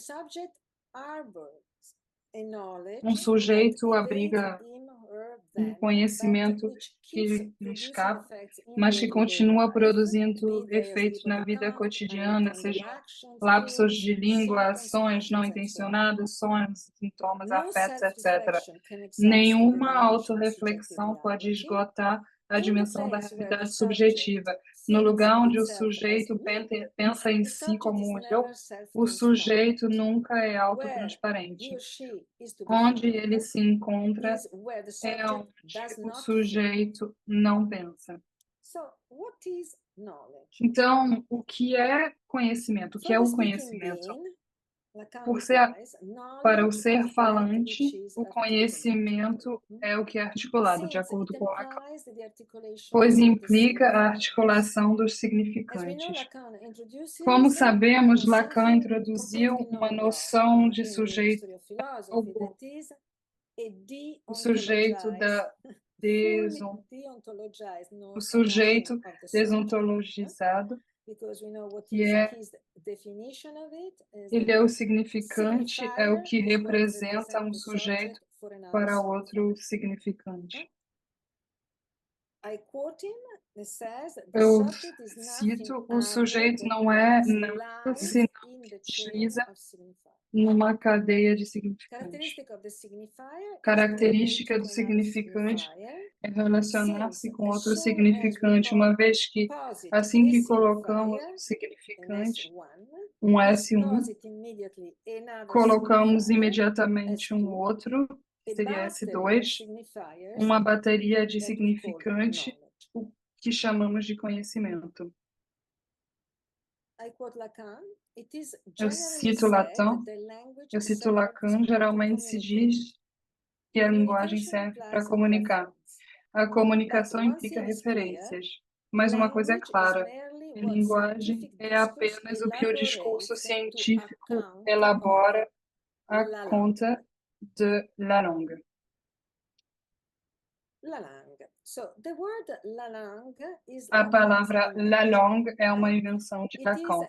Um sujeito abriga um conhecimento que lhe escapa, mas que continua produzindo efeitos na vida cotidiana, sejam lapsos de língua, ações não intencionadas, sonhos, sintomas, afetos, etc. Nenhuma autorreflexão pode esgotar a dimensão da realidade subjetiva. No lugar onde o sujeito pensa em si como eu, o sujeito nunca é autotransparente. Onde ele se encontra é onde o sujeito não pensa. Então, o que é conhecimento? O que é o conhecimento? Para o ser falante, o conhecimento é o que é articulado, de acordo com Lacan, pois implica a articulação dos significantes. Como sabemos, Lacan introduziu uma noção de sujeito, o sujeito desontologizado, que ele é o significante, é o que representa um sujeito para outro significante. Eu cito, o sujeito não se desliza numa cadeia de significantes. Característica do significante é relacionar-se com outro significante, uma vez que, assim que colocamos um significante, um S1, colocamos imediatamente um outro, seria S2, uma bateria de significante, o que chamamos de conhecimento. Eu cito Lacan, geralmente se diz que a linguagem serve para comunicar. A comunicação implica referências, mas uma coisa é clara, a linguagem é apenas o que o discurso científico elabora à conta de la langue. A palavra la langue é uma invenção de Lacan.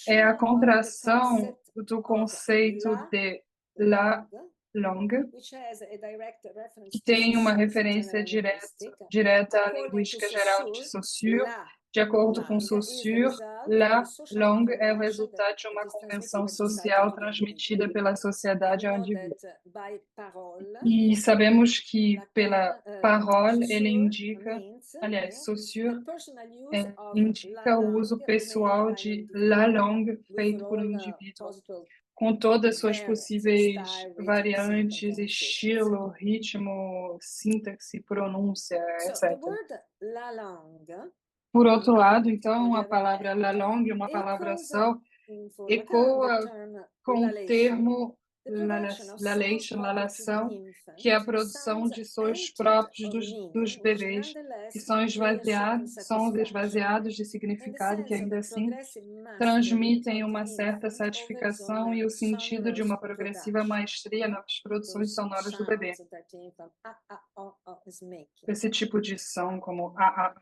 É a contração do conceito de la langue, que tem uma referência direta à linguística geral de Saussure. De acordo com Saussure, la langue é o resultado de uma convenção social transmitida pela sociedade ao indivíduo. E sabemos que pela parole ele indica, aliás, Saussure indica o uso pessoal de la langue feito por um indivíduo, com todas suas possíveis variantes, estilo, ritmo, sintaxe, pronúncia, etc. Por outro lado, então, a palavra la langue, uma palavra só, ecoa com o termo lalação, que é a produção de sons próprios dos bebês, que são esvaziados de significado, que ainda assim transmitem uma certa satisfação e o sentido de uma progressiva maestria nas produções sonoras do bebê. Esse tipo de som como a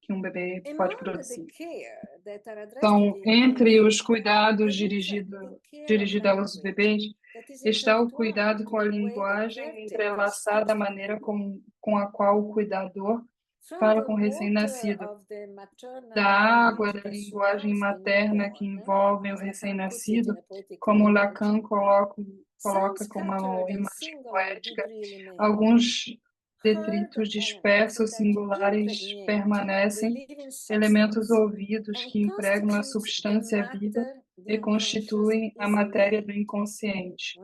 que um bebê pode produzir. Então, entre os cuidados dirigidos aos bebês, está o cuidado com a linguagem entrelaçada à maneira com a qual o cuidador fala com o recém-nascido, da água, da linguagem materna que envolve o recém-nascido, como Lacan coloca como uma imagem poética, alguns detritos dispersos singulares permanecem, elementos ouvidos que impregnam a substância viva e constituem a matéria do inconsciente.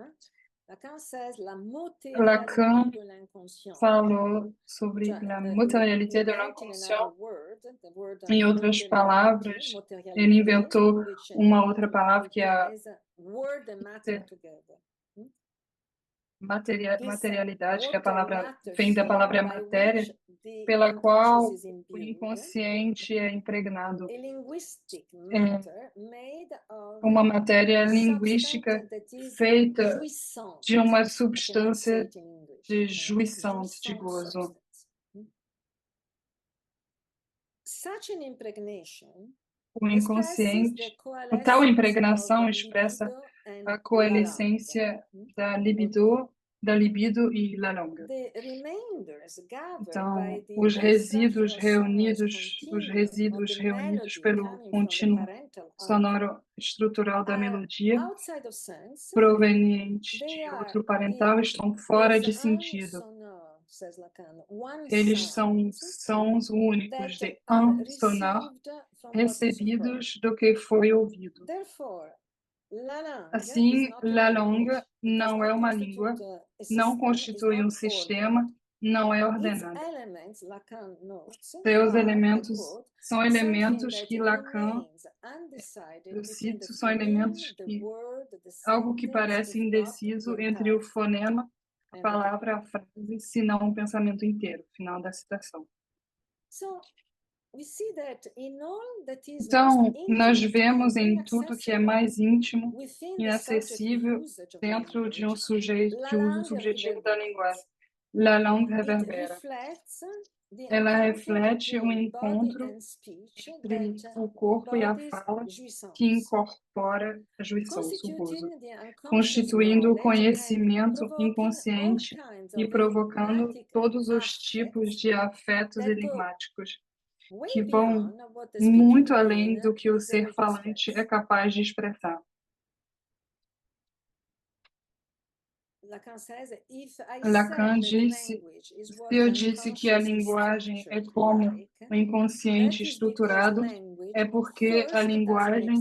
Lacan falou sobre a materialité de l'inconscient. Em outras palavras, ele inventou uma outra palavra que é a materialidade, que a palavra vem da palavra matéria, pela qual o inconsciente é impregnado. Uma matéria linguística feita de uma substância de jouissante, de gozo. O inconsciente, tal impregnação expressa a coalescência da libido e la langue. Então, os resíduos reunidos pelo contínuo sonoro estrutural da melodia, proveniente de outro parental, estão fora de sentido. Eles são sons únicos de un sonore, recebidos do que foi ouvido. Assim, la langue não é uma língua, não constitui um sistema, não é ordenada. Seus elementos são elementos que Lacan, eu cito, são elementos que algo que parece indeciso entre o fonema, a palavra, a frase, se não um pensamento inteiro. Final da citação. Então, nós vemos em tudo que é mais íntimo, inacessível, dentro de um sujeito, de uso subjetivo da linguagem. La langue reverbera. Ela reflete um encontro entre o corpo e a fala que incorpora a juição, o gozo, constituindo o conhecimento inconsciente e provocando todos os tipos de afetos enigmáticos, que vão muito além do que o ser falante é capaz de expressar. Lacan disse, se eu disse que a linguagem é como o inconsciente estruturado, é porque a linguagem,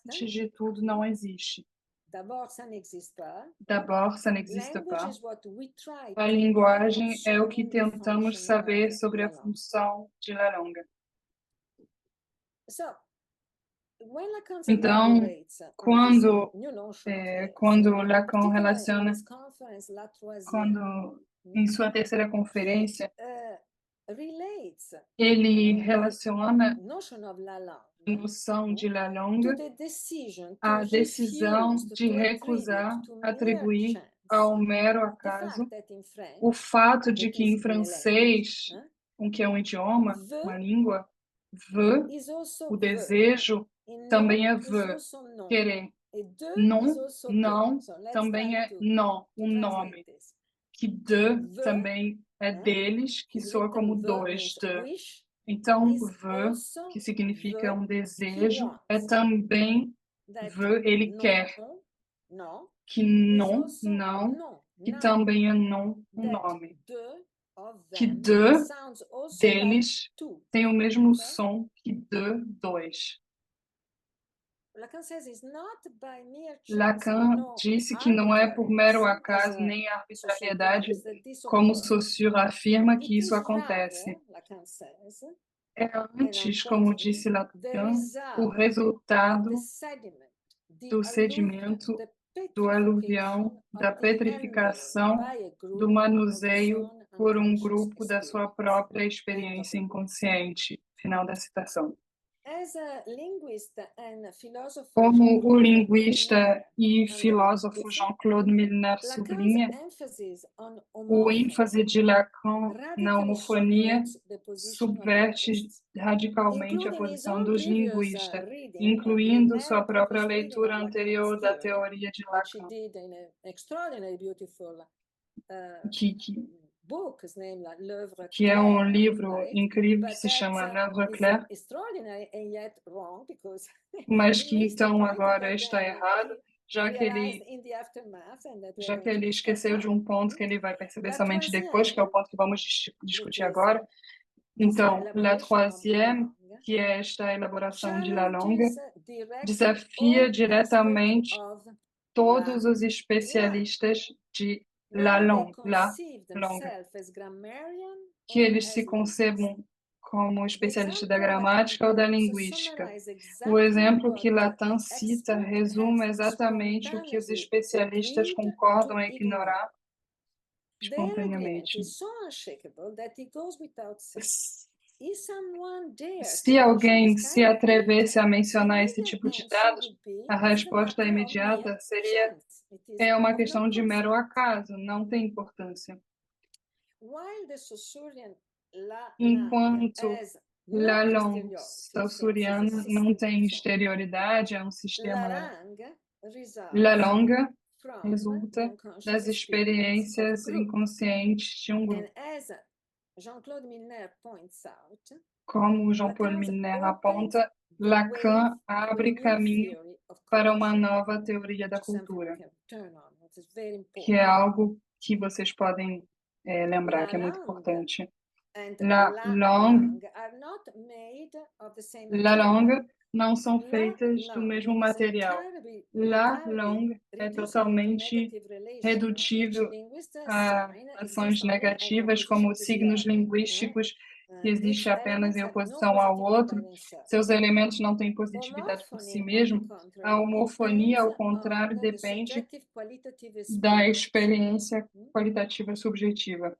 antes de tudo, não existe. D'abord, ça n'existe pas. A linguagem é o que tentamos saber sobre a função de la langue. Então, quando Lacan relaciona, em sua terceira conferência, ele relaciona a noção de la langue à decisão de recusar atribuir ao mero acaso o fato de que em francês, que é um idioma, uma língua, veut, o desejo, também é veut, querer. Non, não, também é non, um nome. Que de também é deles, que soa como dois, de. Então, veut, que significa um desejo, é também veut, ele quer. Que non, não, que também é non, um nome. Que de, deles, tem o mesmo som que de, dois. Lacan disse que não é por mero acaso nem arbitrariedade, como Saussure afirma que isso acontece. É antes, como disse Lacan, o resultado do sedimento, do aluvião, da petrificação, do manuseio por um grupo da sua própria experiência inconsciente. Final da citação. Como o linguista e filósofo Jean-Claude Milner sublinha, o ênfase de Lacan na homofonia subverte radicalmente a posição dos linguistas, incluindo sua própria leitura anterior da teoria de Lacan, que é um livro incrível que se chama L'œuvre claire, mas que então agora está errado, já que ele esqueceu de um ponto que ele vai perceber somente depois, que é o ponto que vamos discutir agora. Então, la troisième, que é esta elaboração de la langue, desafia diretamente todos os especialistas de la langue, que eles se concebam como especialista da gramática ou da linguística. O exemplo que Lacan cita resume exatamente o que os especialistas concordam em ignorar espontaneamente. Se alguém se atrevesse a mencionar esse tipo de dados, a resposta imediata seria: é uma questão de mero acaso, não tem importância. Enquanto la langue saussuriana não tem exterioridade, é um sistema. La langue resulta das experiências inconscientes de um grupo. Como Jean-Paul Milner aponta, Lacan abre caminho para uma nova teoria da cultura, que é algo que vocês podem lembrar que é muito importante. La langue não são feitas do mesmo material. La langue é totalmente redutível a ações negativas, como signos linguísticos que existem apenas em oposição ao outro. Seus elementos não têm positividade por si mesmos. A homofonia, ao contrário, depende da experiência qualitativa subjetiva.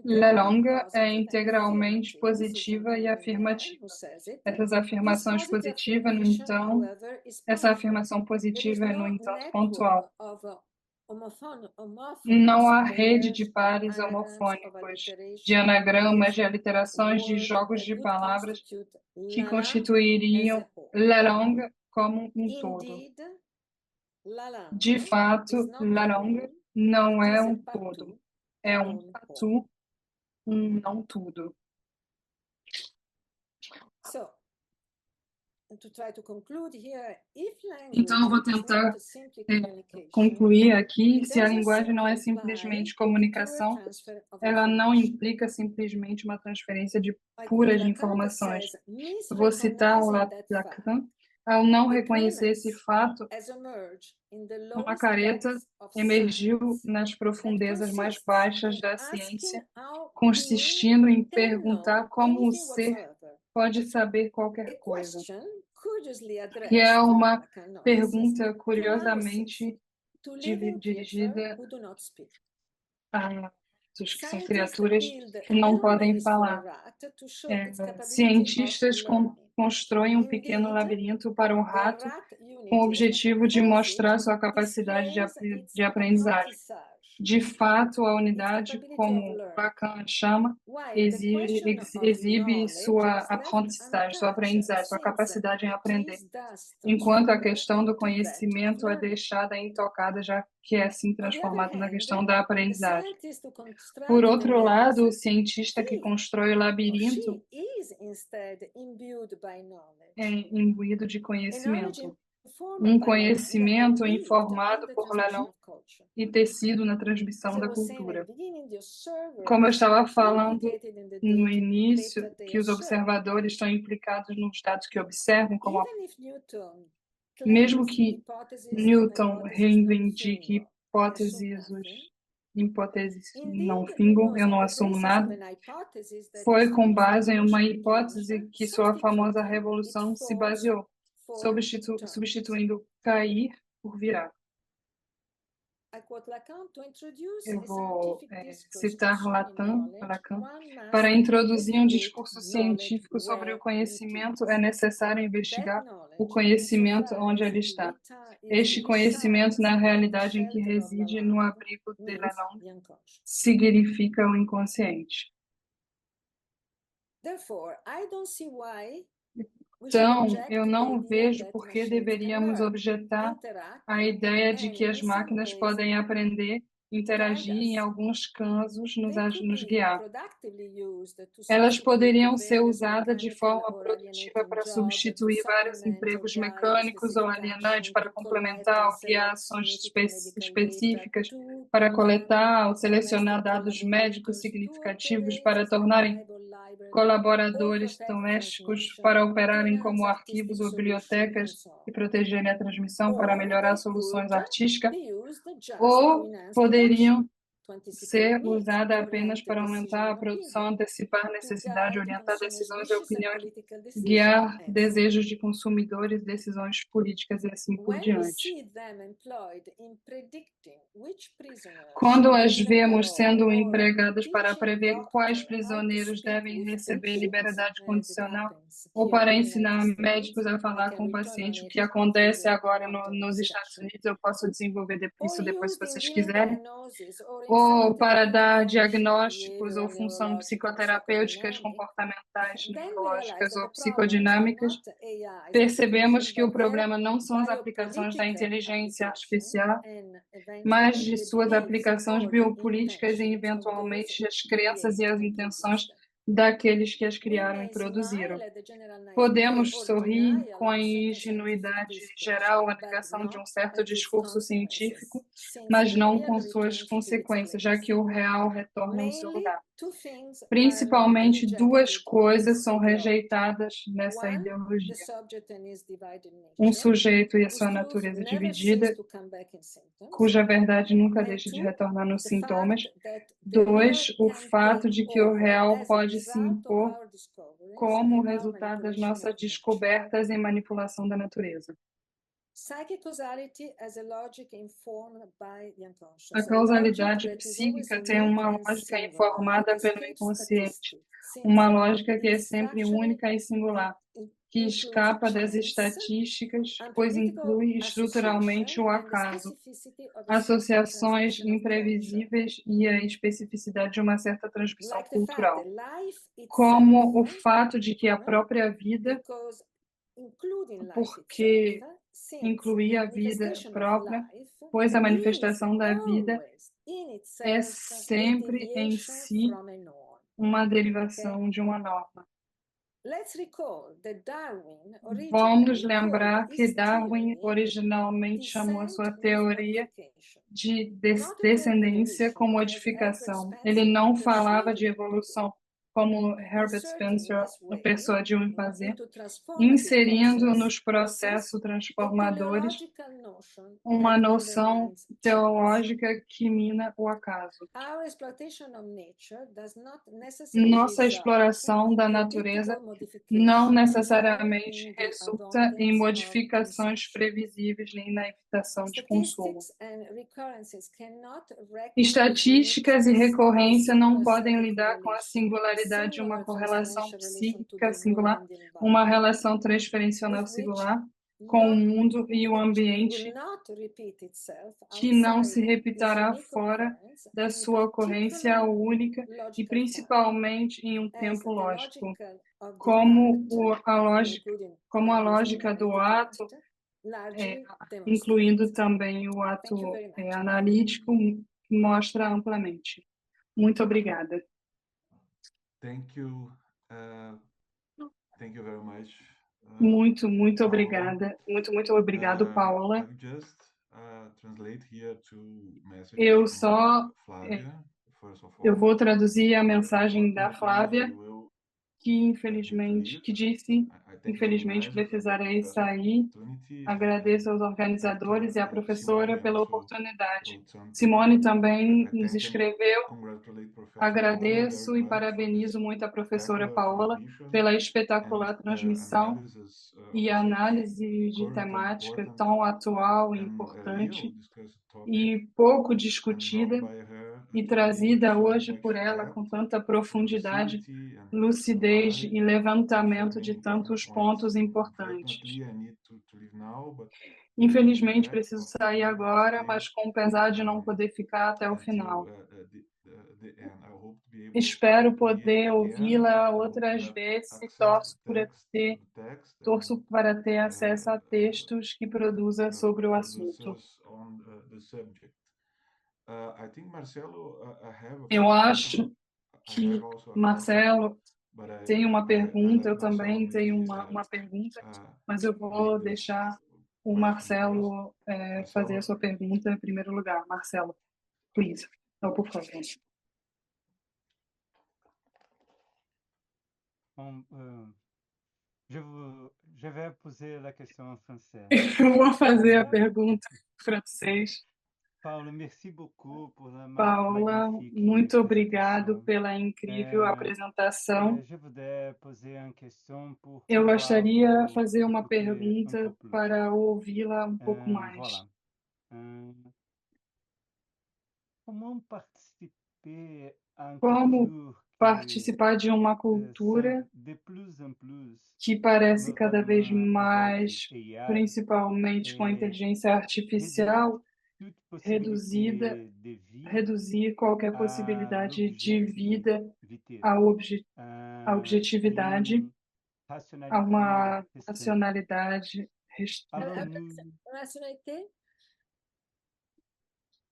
La langue é integralmente positiva e afirmativa. Essas afirmações positivas, no entanto, essa afirmação positiva é, no entanto, pontual. Não há rede de pares homofônicos, de anagramas, de aliterações, de jogos de palavras que constituiriam la langue como um todo. De fato, la langue não é um todo. É um patu, um não tudo. Então, eu vou tentar concluir aqui. Se a linguagem não é simplesmente comunicação, ela não implica simplesmente uma transferência pura de informações. Eu vou citar o Lacan. Ao não reconhecer esse fato, uma careta emergiu nas profundezas mais baixas da ciência, consistindo em perguntar como o ser pode saber qualquer coisa. Que é uma pergunta curiosamente dirigida a que são criaturas que não podem falar. Cientistas constroem um pequeno labirinto para o rato com o objetivo de mostrar sua capacidade de aprendizagem. De fato, a unidade, como Lacan chama, exibe sua aprendizagem, sua capacidade em aprender, enquanto a questão do conhecimento é deixada intocada, já que é assim transformada na questão da aprendizagem. Por outro lado, o cientista que constrói o labirinto é imbuído de conhecimento. Um conhecimento informado por Lacan e tecido na transmissão da cultura. Como eu estava falando no início, que os observadores estão implicados nos dados que observam, mesmo que Newton reivindique hipóteses não fingam, eu não assumo nada, foi com base em uma hipótese que sua famosa revolução se baseou, substituindo cair por virar. Eu vou citar Lacan. Para introduzir um discurso científico sobre o conhecimento, é necessário investigar o conhecimento onde ele está. Este conhecimento, na realidade em que reside no abrigo de la langue, significa o inconsciente. Então, eu não vejo por que deveríamos objetar a ideia de que as máquinas podem aprender, interagir e, em alguns casos, nos guiar. Elas poderiam ser usadas de forma produtiva para substituir vários empregos mecânicos ou alienantes, para complementar ou guiar ações específicas, para coletar ou selecionar dados médicos significativos, para tornarem colaboradores domésticos para operarem como arquivos ou bibliotecas e protegerem a transmissão para melhorar soluções artísticas, ou poderiam ser usada apenas para aumentar a produção, antecipar necessidade, orientar decisões e opiniões, guiar desejos de consumidores, decisões políticas e assim por diante. Quando as vemos sendo empregadas para prever quais prisioneiros devem receber liberdade condicional ou para ensinar médicos a falar com o paciente, o que acontece agora nos Estados Unidos, eu posso desenvolver isso depois se vocês quiserem, ou para dar diagnósticos ou funções psicoterapêuticas, comportamentais, neurológicas ou psicodinâmicas, percebemos que o problema não são as aplicações da inteligência artificial, mas de suas aplicações biopolíticas e, eventualmente, as crenças e as intenções daqueles que as criaram e produziram. Podemos sorrir com a ingenuidade geral, a negação de um certo discurso científico, mas não com suas consequências, já que o real retorna ao seu lugar. Principalmente duas coisas são rejeitadas nessa ideologia: um sujeito e a sua natureza dividida, cuja verdade nunca deixa de retornar nos sintomas. 2, o fato de que o real pode se impor como resultado das nossas descobertas em manipulação da natureza. A causalidade psíquica tem uma lógica informada pelo inconsciente, uma lógica que é sempre única e singular, que escapa das estatísticas, pois inclui estruturalmente o acaso, associações imprevisíveis e a especificidade de uma certa transmissão cultural, como o fato de que a própria vida, porque incluir a vida própria, pois a manifestação da vida é sempre em si uma derivação de uma norma. Vamos lembrar que Darwin originalmente chamou a sua teoria de descendência com modificação. Ele não falava de evolução, como Herbert Spencer o persuadiu em fazer, inserindo nos processos transformadores uma noção teológica que mina o acaso. Nossa exploração da natureza não necessariamente resulta em modificações previsíveis nem na evitação de consumo. Estatísticas e recorrência não podem lidar com a singularidade de uma correlação psíquica singular, uma relação transferencial singular com o mundo e o ambiente que não se repetirá fora da sua ocorrência única e principalmente em um tempo lógico, como a lógica do ato, incluindo também o ato analítico, mostra amplamente. Muito obrigada. Thank you very much. Muito obrigada. Muito obrigado, Paula. Eu vou traduzir a mensagem da Flávia, que infelizmente precisarei sair. Agradeço aos organizadores e à professora pela oportunidade. Simone também nos escreveu. Agradeço e parabenizo muito a professora Paola pela espetacular transmissão e análise de temática tão atual e importante e pouco discutida e trazida hoje por ela com tanta profundidade, lucidez e levantamento de tantos pontos importantes. Infelizmente, preciso sair agora, mas com pesar de não poder ficar até o final. Espero poder ouvi-la outras vezes e torço para ter acesso a textos que produza sobre o assunto. Eu acho que Marcelo tem uma pergunta, eu também tenho uma pergunta, mas eu vou deixar o Marcelo fazer a sua pergunta em primeiro lugar. Marcelo, please. Por favor. Bon, je vais poser la question en français. Eu vou fazer a pergunta em francês. Paula, merci beaucoup pour la Paula, magnifique muito obrigado présentation. pela incrível apresentação. Je voudrais poser une question pour Eu pouvoir gostaria de vous fazer uma écouter un pergunta peu plus. para ouvi-la um pouco mais. Voilà. Comment participer à une Como culture qui participar de uma cultura semble de plus en plus, que parece cada vez notamment avec mais, AI, principalmente com a inteligência artificial, toute reduzida, possibilité de vie reduzir qualquer à possibilidade de vida l'objectivité, à objetividade, une a rationalité uma restreinte. racionalidade Allons-nous Rationalité?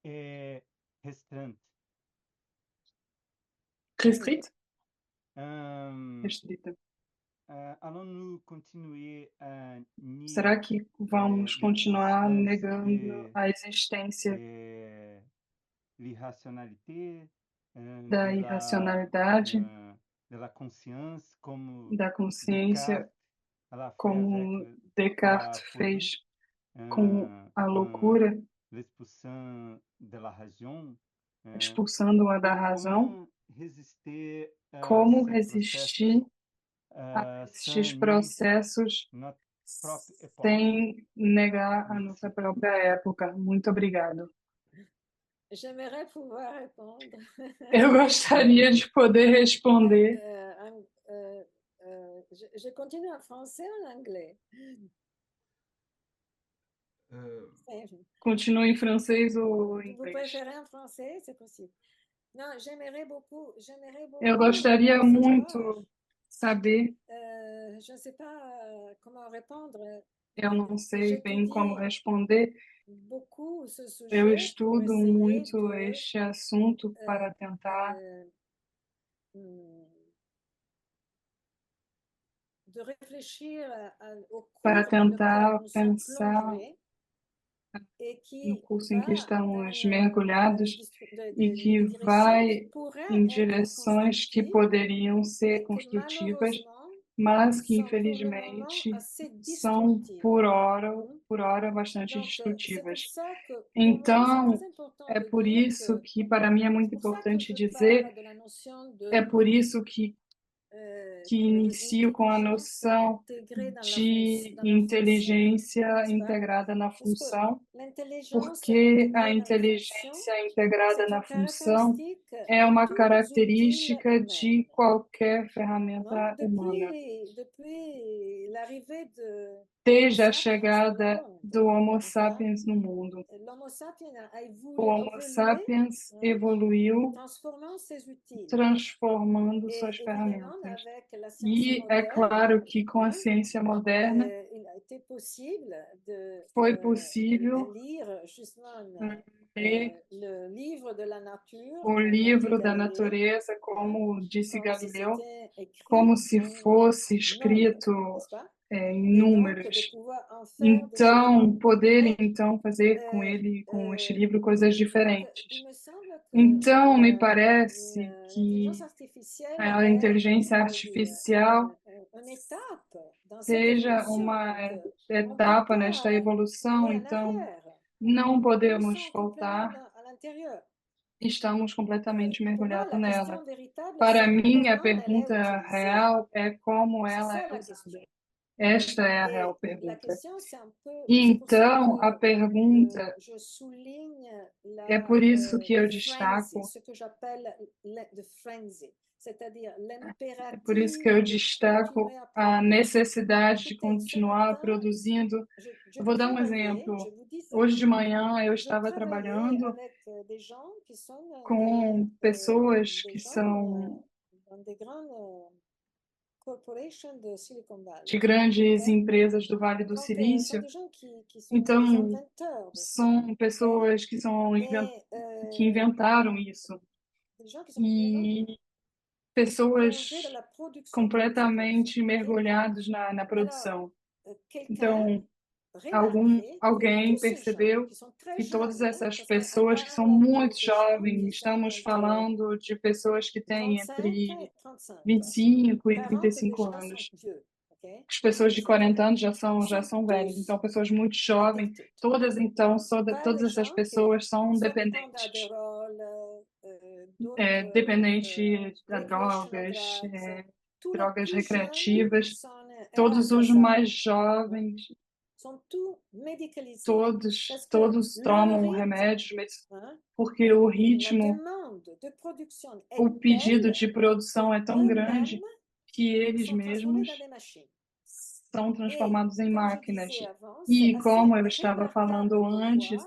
est restreinte. restrita. Euh, Restrita. allons-nous continuer à nier Será que vamos continuar negando a existência de l'irrationalité, da irracionalidade, de la conscience, como da consciência, Descartes a fait como avec Descartes la folie, fez com a loucura, l'expulsion de la raison, expulsando-a da razão? comment résister à Como ces resistir a estes processos notre propre époque? sem negar a Merci. nossa própria época? Muito obrigado. J'aimerais pouvoir répondre. Eu gostaria de poder responder. Je continue en français ou en anglais? Continue em francês ou em Vous inglês? préférez en français? C'est possible. Non, j'aimerais beaucoup Eu gostaria savoir, muito saber, je ne sais pas comment répondre. eu não sei bem como responder. Beaucoup ce Eu sujet pour estudo essayer muito este assunto para tentar de réfléchir au cours para dans lequel tentar nous sommes pensar plongés et no qui curso em que va estamos dans mergulhados e des que directions vai qui pourraient em être direções que constructives, poderiam ser mais que construtivas, malheureusement mas que sont pour le moment infelizmente assez são destructives. por hora bastante Donc, c'est pour destrutivas. ça que pour moi, Então, c'est très important é de por dire isso que que para mim é muito c'est pour ça que importante je dizer, parle de la notion de é por isso que inicio com a noção de inteligência integrada na função, porque a inteligência integrada na função é uma característica de qualquer ferramenta humana. Desde a chegada do Homo sapiens no mundo, o Homo sapiens evoluiu transformando suas ferramentas. E é claro que com a ciência moderna foi possível ler o livro da natureza, como disse Galileu, como se fosse escrito em números. Então, poder então fazer com ele, com este livro, coisas diferentes. Então, me parece que a inteligência artificial seja uma etapa nesta evolução, então não podemos voltar, estamos completamente mergulhados nela. Para mim, a pergunta real é como ela é usada. Esta é a real pergunta. Então, a pergunta é por isso que eu destaco, a necessidade de continuar produzindo. Eu vou dar um exemplo. Hoje de manhã eu estava trabalhando com pessoas que são de grandes empresas do Vale do Silício. Então, são pessoas que inventaram isso. E pessoas completamente mergulhadas na produção. Então, alguém percebeu que todas essas pessoas que são muito jovens, estamos falando de pessoas que têm entre 25 e 35 anos. As pessoas de 40 anos já são velhas, então pessoas muito jovens, todas essas pessoas são dependentes. Dependentes de drogas recreativas, todos os mais jovens, todos tomam remédios, porque o ritmo, o pedido de produção é tão grande que eles mesmos são transformados em máquinas. E como eu estava falando antes,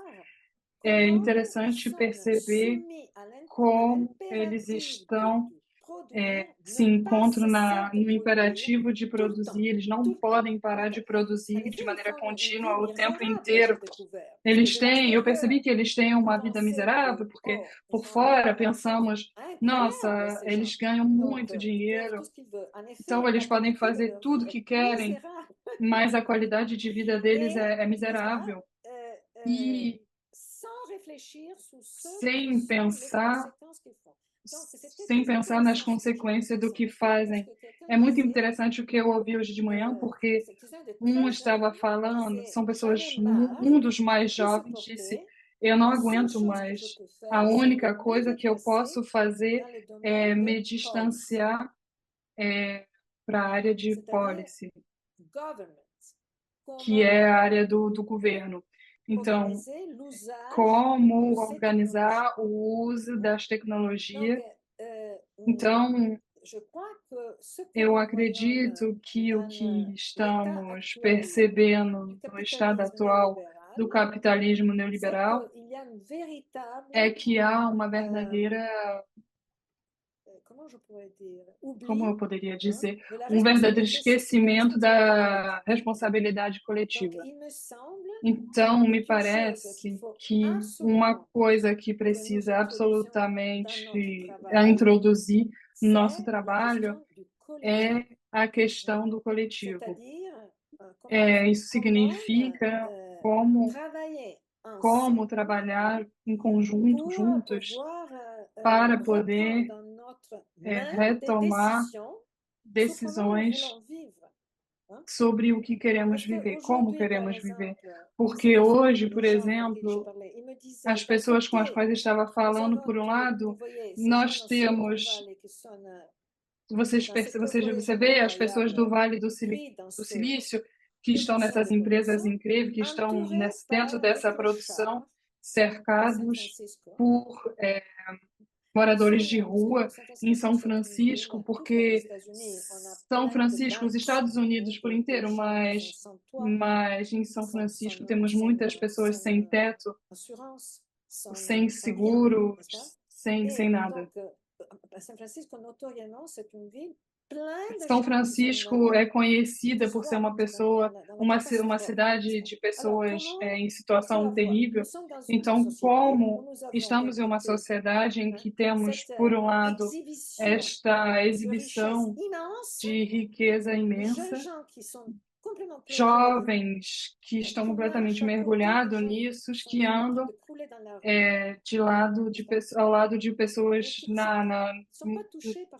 é interessante perceber como eles estão se encontram no imperativo de produzir, eles não podem parar de produzir de maneira contínua o tempo inteiro. Eu percebi que eles têm uma vida miserável, porque por fora pensamos, nossa, eles ganham muito dinheiro, então eles podem fazer tudo que querem, mas a qualidade de vida deles é miserável. E sem pensar nas consequências do que fazem. É muito interessante o que eu ouvi hoje de manhã, porque estava falando, são pessoas, um dos mais jovens disse, eu não aguento mais, a única coisa que eu posso fazer é me distanciar para a área de policy, que é a área do governo. Então, como organizar o uso das tecnologias. Então, eu acredito que o que estamos percebendo no estado atual do capitalismo neoliberal é que há uma verdadeira, como eu poderia dizer, um verdadeiro esquecimento da responsabilidade coletiva. Então, me parece que uma coisa que precisa absolutamente introduzir no nosso trabalho é a questão do coletivo. Isso significa como trabalhar em conjunto, juntos, para poder retomar decisões sobre o que queremos viver, como queremos viver. Porque hoje, por exemplo, as pessoas com as quais eu estava falando, por um lado, nós temos... Você vê as pessoas do Vale do Silício que estão nessas empresas incríveis, que estão dentro dessa produção, cercados por moradores de rua em São Francisco, porque São Francisco, os Estados Unidos por inteiro, mas em São Francisco temos muitas pessoas sem teto, sem seguro, sem nada. São Francisco é conhecida por ser uma cidade de pessoas em situação terrível. Então, como estamos em uma sociedade em que temos, por um lado, esta exibição de riqueza imensa, jovens que estão completamente mergulhados nisso, que andam ao lado de pessoas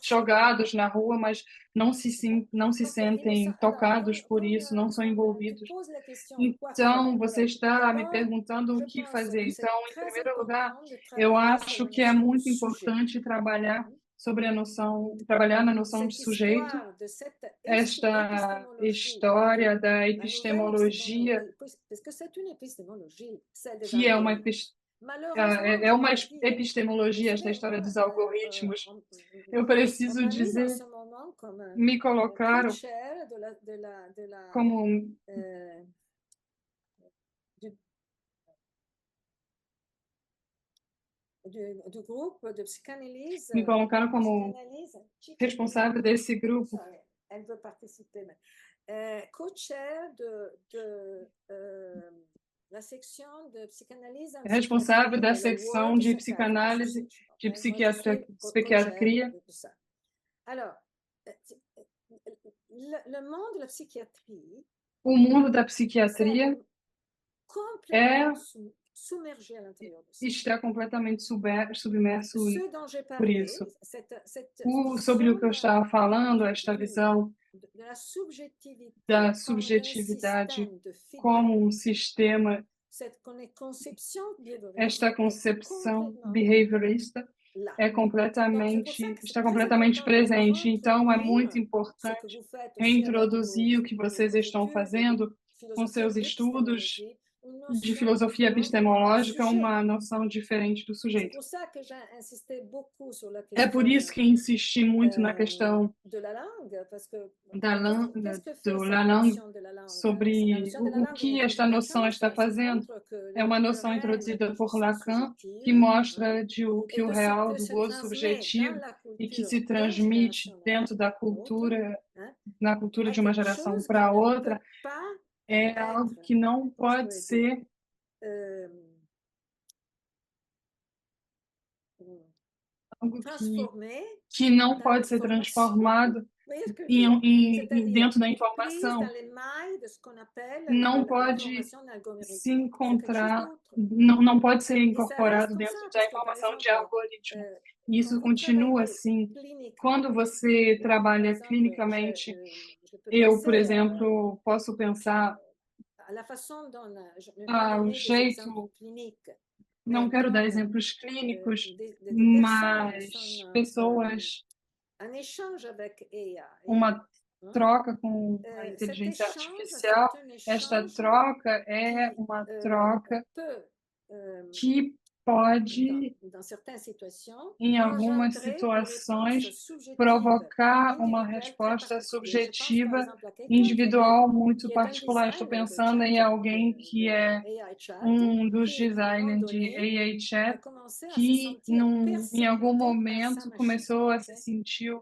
jogados na rua, mas não se sentem tocados por isso, não são envolvidos. Então, você está me perguntando o que fazer. Então, em primeiro lugar, eu acho que é muito importante trabalhar na noção de sujeito, esta história da epistemologia, que é uma epistemologia, esta história dos algoritmos. Eu preciso dizer, me colocaram como me colocaram como responsável desse grupo. Co-chair responsável da secção de psicanálise, de psiquiatria. O mundo da psiquiatria complètement submergé à l'intérieur de ça. está completamente submerso Ce dont j'ai por parlé, isso. cette Sobre o que eu vision estava falando, esta visão de la subjectivité da comme un subjetividade système de feedback, como um sistema, cette conception esta behavioriste concepção complètement behaviorista là. é Donc, c'est pour completamente, ça que c'est está très completamente important de presente. Então, é réintroduire muito ce que importante vous faites aussi reintroduzir o que avec vocês vos estão études fazendo de com seus philosophie estudos épistémologie, une de notion filosofia différente du epistemológica, sujet. uma noção diferente do C'est sujeito. pour ça que j'ai insisté beaucoup sur la É por question isso que insisti muito na questão de la langue, parce que da qu'est-ce que fait do cette la langue, notion de la langue? La sobre notion de la o langue que esta introduite par noção Lacan, está ça fazendo. montre que É uma le noção réel introduzida est por une chose Lacan subjective, que mostra que et o que real que do se gozo transmet dans subjetivo la e que culture se d'une transmite génération dentro da à l'autre, cultura, hein, na cultura est de uma quelque geração chose qui para ne outra, peut pas é algo être, que não comment je pode pourrais dire, ser algo transformé que não dans pode ser l'information. transformado Vous voyez ce que je veux dire? C'est-à-dire dentro da prise informação. dans les mailles de ce qu'on appelle Não pode l'information algorithmique. se C'est quelque chose encontrar, d'autre. não pode ser Et ça reste incorporado comme dentro ça, da parce que par informação de exemple, algoritmo. quand Isso vous continua travaillez assim. cliniquement, Quando você par trabalha exemple, clinicamente, je peux eu, por penser exemplo, posso pensar à la façon dont je ne vais pas ao donner des exemples jeito, cliniques, não mais quero dar quand exemplos clínicos, des mas personnes sont pessoas, en échange avec AI, uma troca com a cet inteligência échange, artificial, c'est un esta échange troca é qui uma troca peut, que pode, dans certaines situations, em algumas engendrer des réponses situações, subjectives provocar uma individuelles très resposta particulières. Je pense par subjetiva, exemple à quelqu'un individual, muito qui est un particular. Estou designer de pensando em chat, alguém que é AI chat, dos qui à un moment designers de donné AI a Chat, commencé à se que sentir em algum persécuté par sa momento machine. começou a se Ok? sentir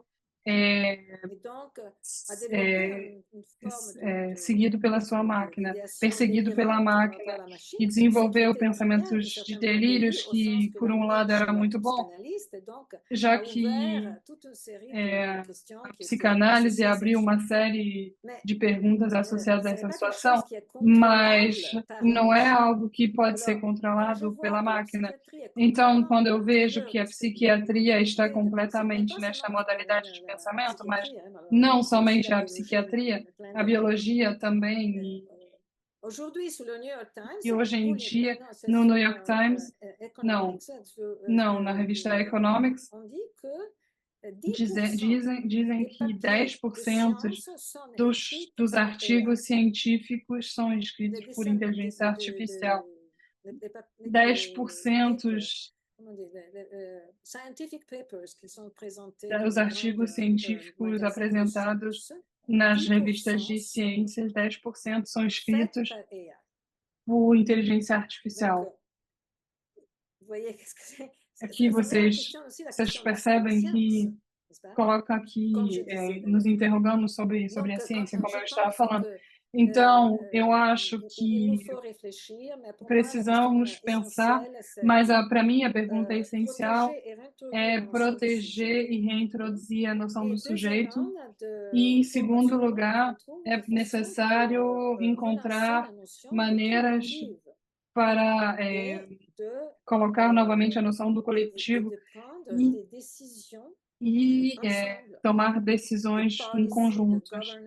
Et donc, a développé une forme seguido pela sua máquina, d'idéation perseguido pela délirante par rapport à máquina, la machine, e ce qui desenvolveu était très bien pensamentos de de certains points de delírios vue, au sens que, que por la um lado, era niche muito bom, psychanalyste donc, já a que ouvert toute une série de questions a qui étaient psicanálise associées à cette abriu uma chose. série Mais de perguntas associadas a ce n'est essa pas quelque situação, chose qui est mas contrôlable par la não é machine. algo que pode ser Alors, quand je controlado vois pela que la máquina. psychiatrie est Então, complètement quando à eu vejo l'intérieur que a de cette psiquiatria está modalité de pensée, mais completamente pas nesta seulement modalidade de la pensamento, mas psychiatrie, hein, não aussi somente la a biologie, psiquiatria, plein a de... biologia também. Aujourd'hui, sur le New York Times, E hoje em dia, c'est no sur New York Times, Economics, não, na revista Economics, on dit que dizem des que papiers 10% de science sont écrits dos par artigos AI. científicos são escritos por inteligência artificial. 10% scientific papers qui sont présentés dos artigos científicos apresentados nas revistas de ciências, 10% são escritos por inteligência artificial. Aqui vocês percebem que coloca aqui nos interrogando sobre a ciência, como eu estava falando. Então, eu acho que precisamos pensar, mas para mim a pergunta essencial é proteger e reintroduzir a noção do sujeito. E, em segundo lugar, é necessário encontrar maneiras para colocar novamente a noção do coletivo e tomar decisões em conjuntos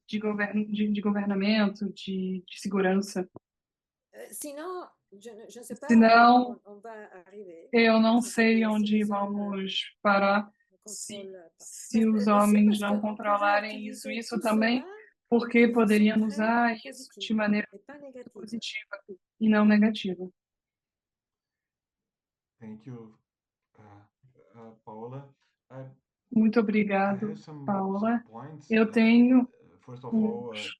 de governamento, de segurança. Senão, eu não sei onde vamos parar se os homens não controlarem isso. Isso também porque poderiam usar isso de maneira positiva e não negativa. Thank you, Paula. Muito obrigado, Paula. Eu tenho uns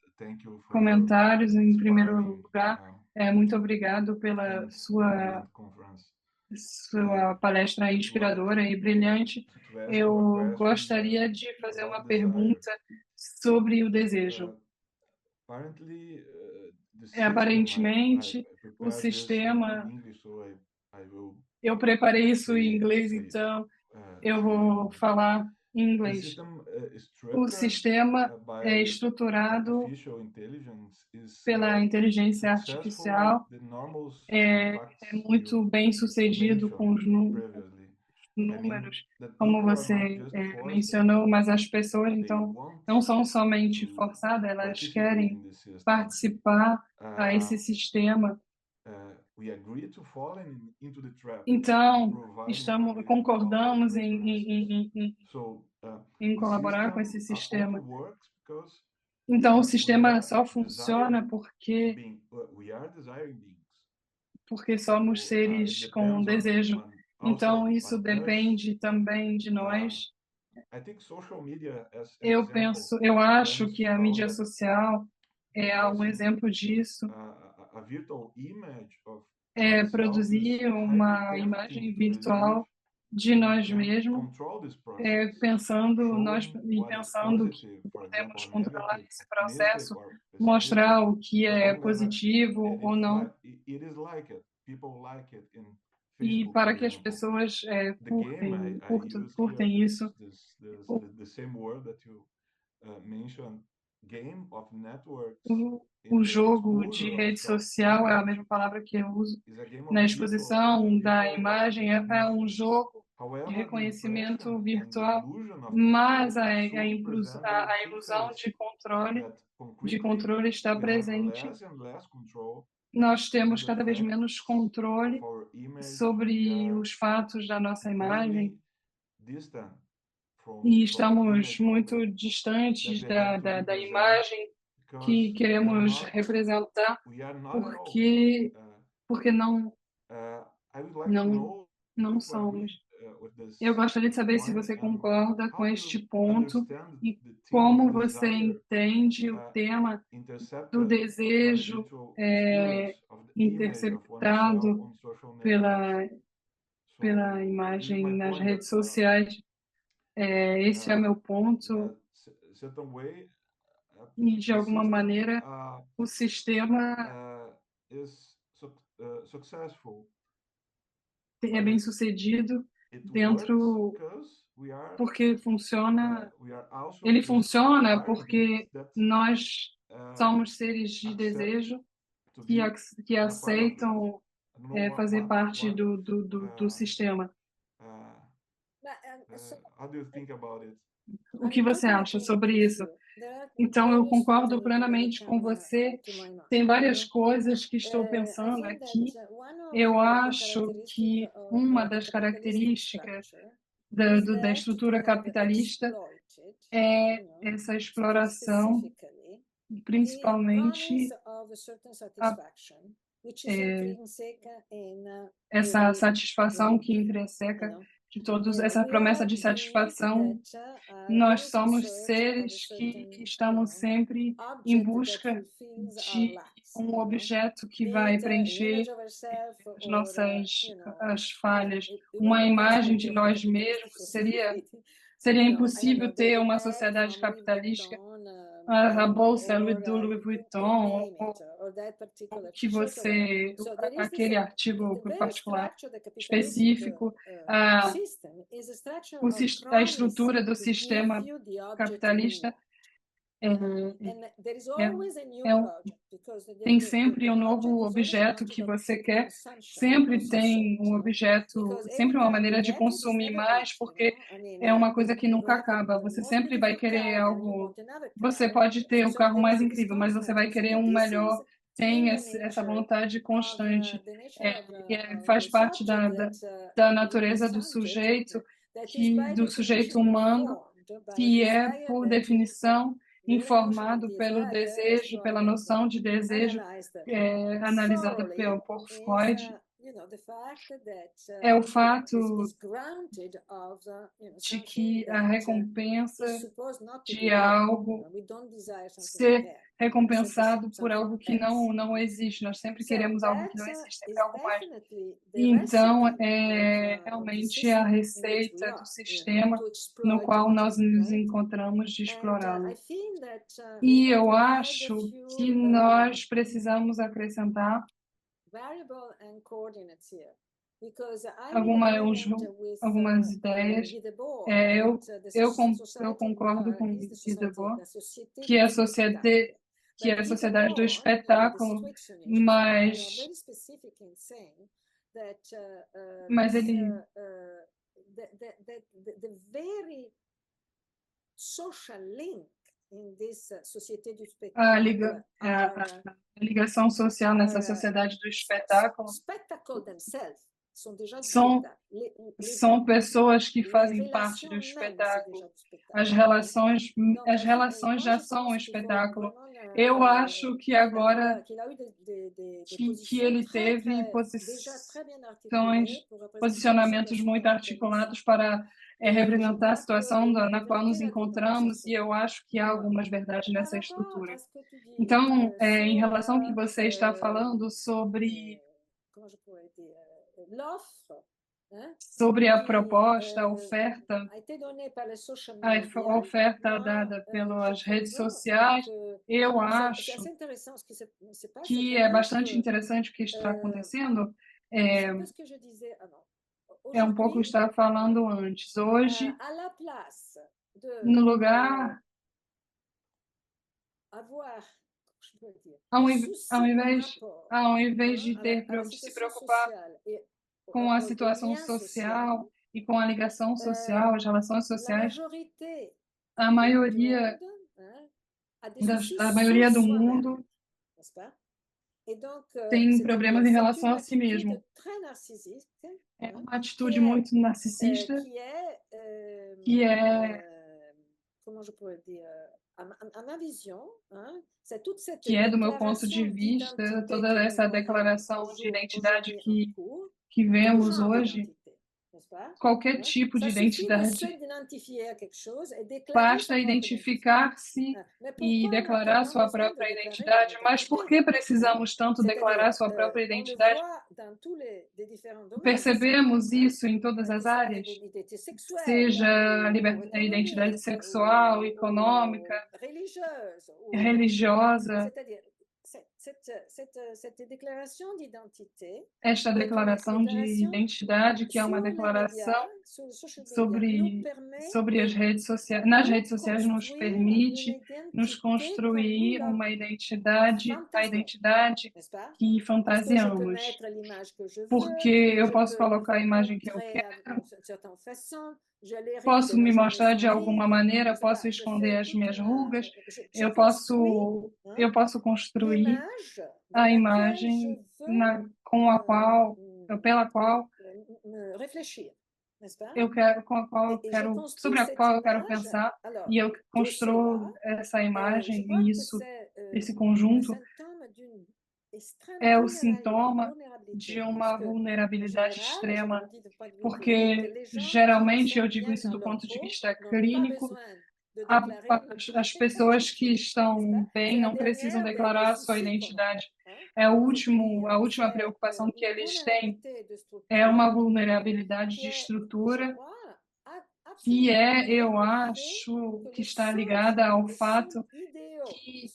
comentários. Em primeiro lugar, muito obrigado pela sua palestra inspiradora e brilhante. Eu gostaria de fazer uma pergunta sobre o desejo. Aparentemente, o sistema... Eu preparei isso em inglês, então eu vou falar em inglês. O sistema é estruturado pela inteligência artificial, é muito bem sucedido com os números, como você mencionou, mas as pessoas, então, não são somente forçadas, elas querem participar a esse sistema. Então, concordamos em colaborar com esse sistema. Então, o sistema só funciona porque somos seres com desejo. Então, isso depende também de nós. Eu acho que a mídia social é um exemplo disso. É produzir uma imagem virtual de nós mesmos, pensando que podemos controlar esse processo, mostrar o que é positivo ou não, e para que as pessoas curtem isso. O jogo de rede social é a mesma palavra que eu uso na exposição da imagem, é um jogo de reconhecimento virtual, mas a ilusão de controle está presente. Nós temos cada vez menos controle sobre os fatos da nossa imagem e estamos muito distantes da imagem que queremos representar, porque não somos. Eu gostaria de saber se você concorda com este ponto e como você entende o tema do desejo interceptado pela imagem nas redes sociais. Esse é meu ponto. E, de alguma maneira, o sistema é bem sucedido porque ele funciona porque nós somos seres de desejo que aceitam fazer parte do sistema. O que você acha sobre isso? Então, eu concordo plenamente com você. Tem várias coisas que estou pensando aqui. Eu acho que uma das características da estrutura capitalista é essa exploração, principalmente essa satisfação que intrinseca de todos, essa promessa de satisfação. Nós somos seres que estamos sempre em busca de um objeto que vai preencher as falhas. Uma imagem de nós mesmos seria impossível ter uma sociedade capitalista. A bolsa do Louis Vuitton, aquele artigo particular específico, a estrutura do sistema capitalista tem sempre um novo objeto que você quer, sempre tem um objeto, sempre uma maneira de consumir mais, porque é uma coisa que nunca acaba. Você sempre vai querer algo. Você pode ter o carro mais incrível, mas você vai querer um melhor. Tem essa vontade constante. Faz parte da natureza do sujeito humano, que é, por definição, informado pelo desejo, pela noção de desejo, analisada por Freud. É o fato de que a recompensa de algo ser recompensado por algo que não existe. Nós sempre queremos algo que não existe, sempre algo mais. Então, é realmente a receita do sistema no qual nós nos encontramos de explorá-lo. E eu acho que nós precisamos acrescentar algumas ideias. Eu concordo com Guy Debord que é a sociedade do espetáculo, mas ele the very social link in this société du a spectacle ligação social nessa sociedade do espetáculo spectacle themselves sont déjà du são spectacle. são pessoas que fazem parte do espetáculo. As relações já são um espetáculo. Eu acho que agora que ele teve posicionamentos muito articulados para representar a situação na qual nos encontramos, e eu acho que há algumas verdades nessa estrutura. Então, em relação ao que você está falando sobre a proposta, a oferta dada pelas redes sociais, eu acho que é bastante interessante o que está acontecendo. É um pouco o que eu estava falando antes. Hoje, no lugar, ao invés de se preocupar com a situação social e com a ligação social, as relações sociais, a maioria do mundo tem problemas em relação a si mesmo. É uma atitude muito narcisista que é do meu ponto de vista, toda essa declaração de identidade que vemos hoje. Qualquer tipo de identidade. Basta identificar-se e declarar sua própria identidade. Mas por que precisamos tanto declarar sua própria identidade? Percebemos isso em todas as áreas, seja a identidade sexual, econômica, religiosa. Esta declaração de identidade, que é uma declaração sobre as redes sociais, nas redes sociais, nos permite nos construir uma identidade, a identidade que fantasiamos. Porque eu posso colocar a imagem que eu quero, posso me mostrar de alguma maneira, posso esconder as minhas rugas, eu posso construir a imagem pela qual eu quero, sobre a qual eu quero pensar, e eu construo essa imagem e esse conjunto é o sintoma de uma vulnerabilidade extrema, porque geralmente, eu digo isso do ponto de vista clínico, as pessoas que estão bem não precisam declarar sua identidade. A última preocupação que eles têm é uma vulnerabilidade de estrutura que eu acho, que está ligada ao fato que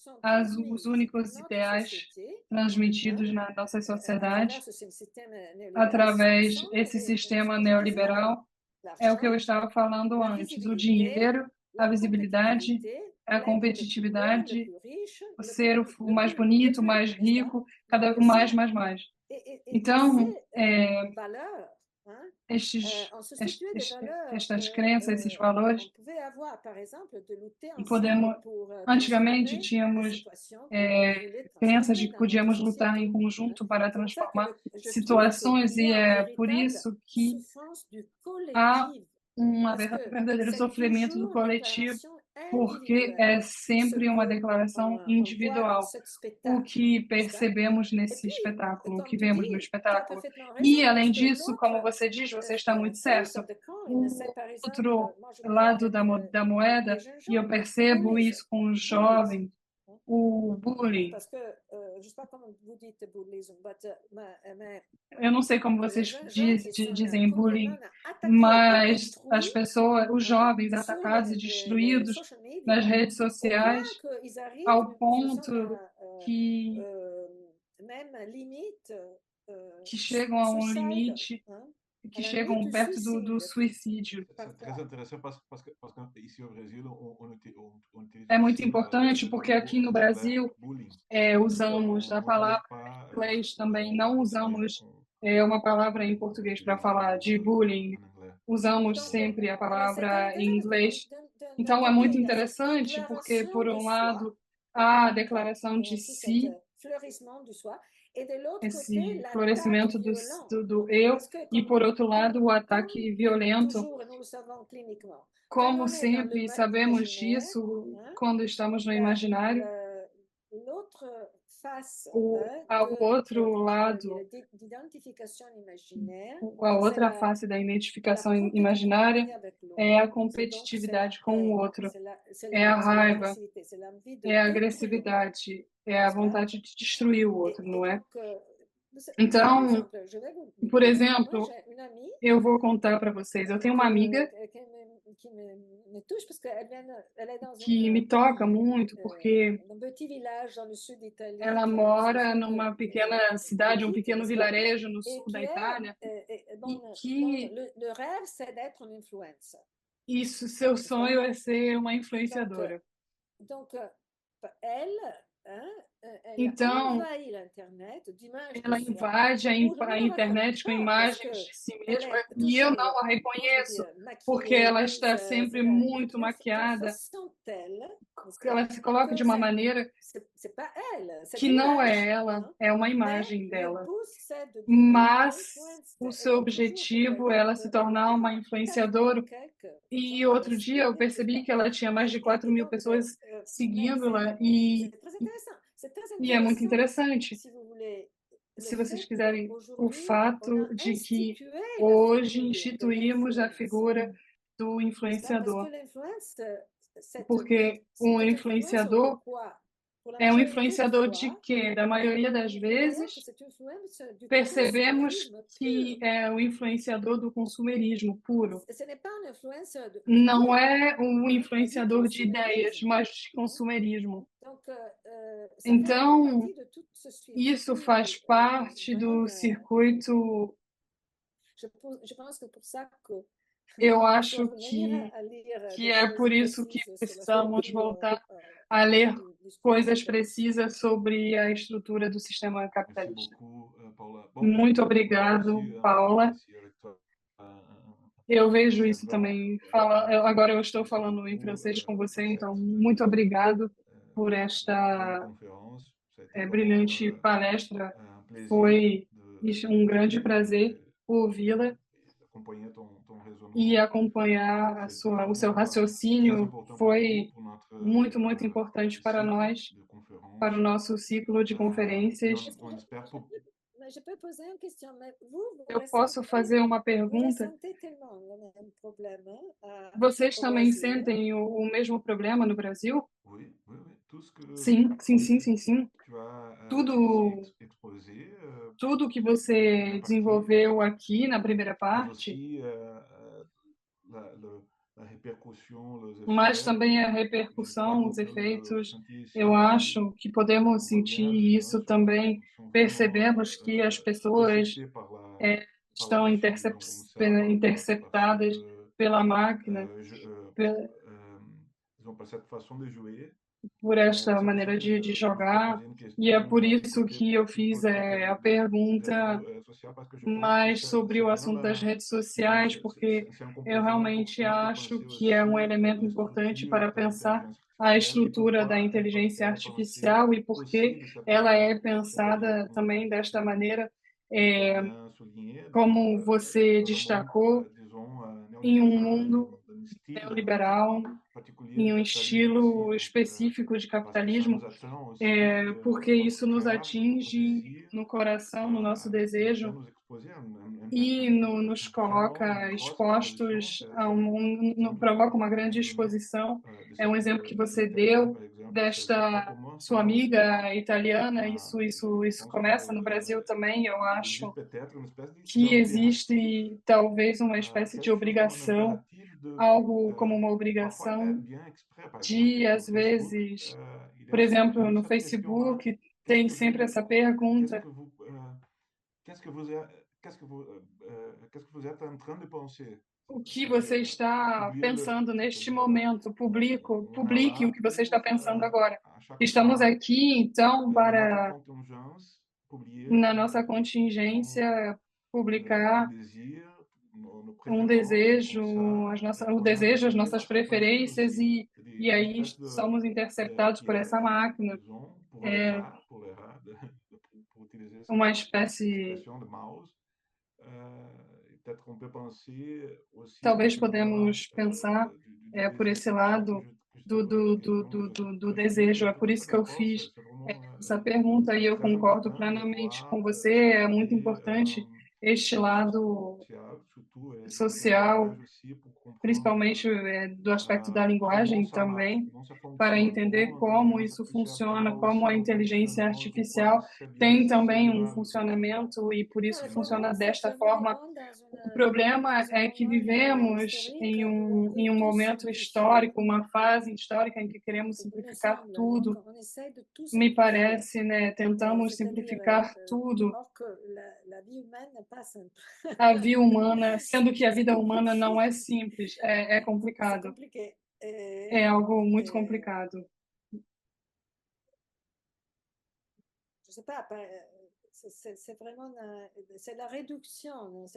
os únicos ideais transmitidos na nossa sociedade, através desse sistema neoliberal, é o que eu estava falando antes: o dinheiro, a visibilidade, a competitividade, o ser o mais bonito, o mais rico, cada vez mais. Então, estas crenças, esses valores, antigamente tínhamos crenças de que podíamos lutar em conjunto para transformar situações, e é por isso que há um verdadeiro sofrimento do coletivo, porque é sempre uma declaração individual, o que percebemos nesse espetáculo, o que vemos no espetáculo. E, além disso, como você diz, você está muito certo, o outro lado da moeda, e eu percebo isso com os jovens, o bullying. Eu não sei como vocês dizem bullying, mas as pessoas, os jovens atacados e destruídos nas redes sociais, ao ponto que que chegam a um limite, que chegam perto do suicídio. C'est très intéressant parce que ici au Brésil, on utilise É muito aussi importante le porque mot aqui no en anglais Brasil bullying. usamos a On n'utilise palavra pas em inglês também, en não portugais, usamos uma palavra em on português para utilise le falar de mot bullying, en anglais. usamos Donc, sempre a alors, c'est palavra em déjà inglês. d'un Então é côté, muito il y a cette interessante porque, déclaration por de um soi, lado, há a declaração de tout cet si, fleurissement du soi, et de l'autre côté, esse l'attaque florescimento violente. do eu, Parce que e, por outro lado, o ataque violento. toujours, et nous le savons cliniquement, quand Como on est dans sempre, le sabemos imaginaire, disso quando estamos no imaginário, l'autre face o outro lado, d'identification imaginaire, a outra face da identificação imaginária é a competitividade com o outro, é a raiva, é a agressividade, é a vontade de destruir o outro, não é? Então, por exemplo, eu vou contar para vocês, eu tenho uma amiga que me toca muito porque ela mora numa pequena cidade, um pequeno vilarejo no sul da Itália, e que isso, seu sonho é ser uma influenciadora. Então, ela invade a internet com imagens de si mesma e eu não a reconheço, porque ela está sempre muito maquiada, ela se coloca de uma maneira que não é ela, é uma imagem dela. Mas o seu objetivo é ela se tornar uma influenciadora. E outro dia eu percebi que ela tinha mais de 4.000 pessoas seguindo-la e é muito interessante. Se vocês quiserem, o fato de que hoje instituímos a figura do influenciador. Porque um influenciador é um influenciador de quê? Da maioria das vezes, percebemos que é o influenciador do consumerismo puro. Não é um influenciador de ideias, mas de consumerismo. Então, isso faz parte do circuito. Eu acho que é por isso que precisamos voltar a ler coisas precisas sobre a estrutura do sistema capitalista. Muito obrigado, Paula. Eu vejo isso também. Agora eu estou falando em francês com você, então muito obrigado por esta brilhante palestra. Foi um grande prazer ouvi-la e acompanhar o seu raciocínio. Foi muito, muito importante para nós, para o nosso ciclo de conferências. Eu posso fazer uma pergunta? Vocês também sentem o mesmo problema no Brasil? Sim, sim, sim, sim, sim. Tudo que você desenvolveu aqui na primeira parte, mas também a repercussão, os efeitos, eu acho que podemos sentir isso também. Percebemos que as pessoas estão interceptadas pela máquina, por esta maneira de jogar, e é por isso que eu fiz a pergunta mais sobre o assunto das redes sociais, porque eu realmente acho que é um elemento importante para pensar a estrutura da inteligência artificial e porque ela é pensada também desta maneira, como você destacou, em um mundo neoliberal, em um estilo específico de capitalismo, porque isso nos atinge no coração, no nosso desejo, e nos coloca expostos provoca uma grande exposição. É um exemplo que você deu desta sua amiga italiana, isso começa no Brasil também. Eu acho que existe talvez uma espécie de obrigação, algo como uma obrigação de, às vezes, por exemplo, no Facebook, tem sempre essa pergunta: qu'est-ce que vous êtes, qu'est-ce que vous êtes en train de penser? O que você está pensando neste momento? Publique o que você está pensando agora. Estamos aqui, então, para, na nossa contingência, publicar um desejo, o desejo, as nossas preferências, e aí somos interceptados por essa máquina. É uma espécie... Talvez podemos pensar por esse lado do desejo. É por isso que eu fiz essa pergunta e eu concordo plenamente com você. É muito importante este lado social, principalmente do aspecto da linguagem também, para entender como isso funciona, como a inteligência artificial tem também um funcionamento e por isso funciona desta forma. O problema é que vivemos em um momento histórico, uma fase histórica em que queremos simplificar tudo. Me parece, né? Tentamos simplificar tudo. A vida humana, sendo que a vida humana não é simples, é complicado. É algo muito complicado.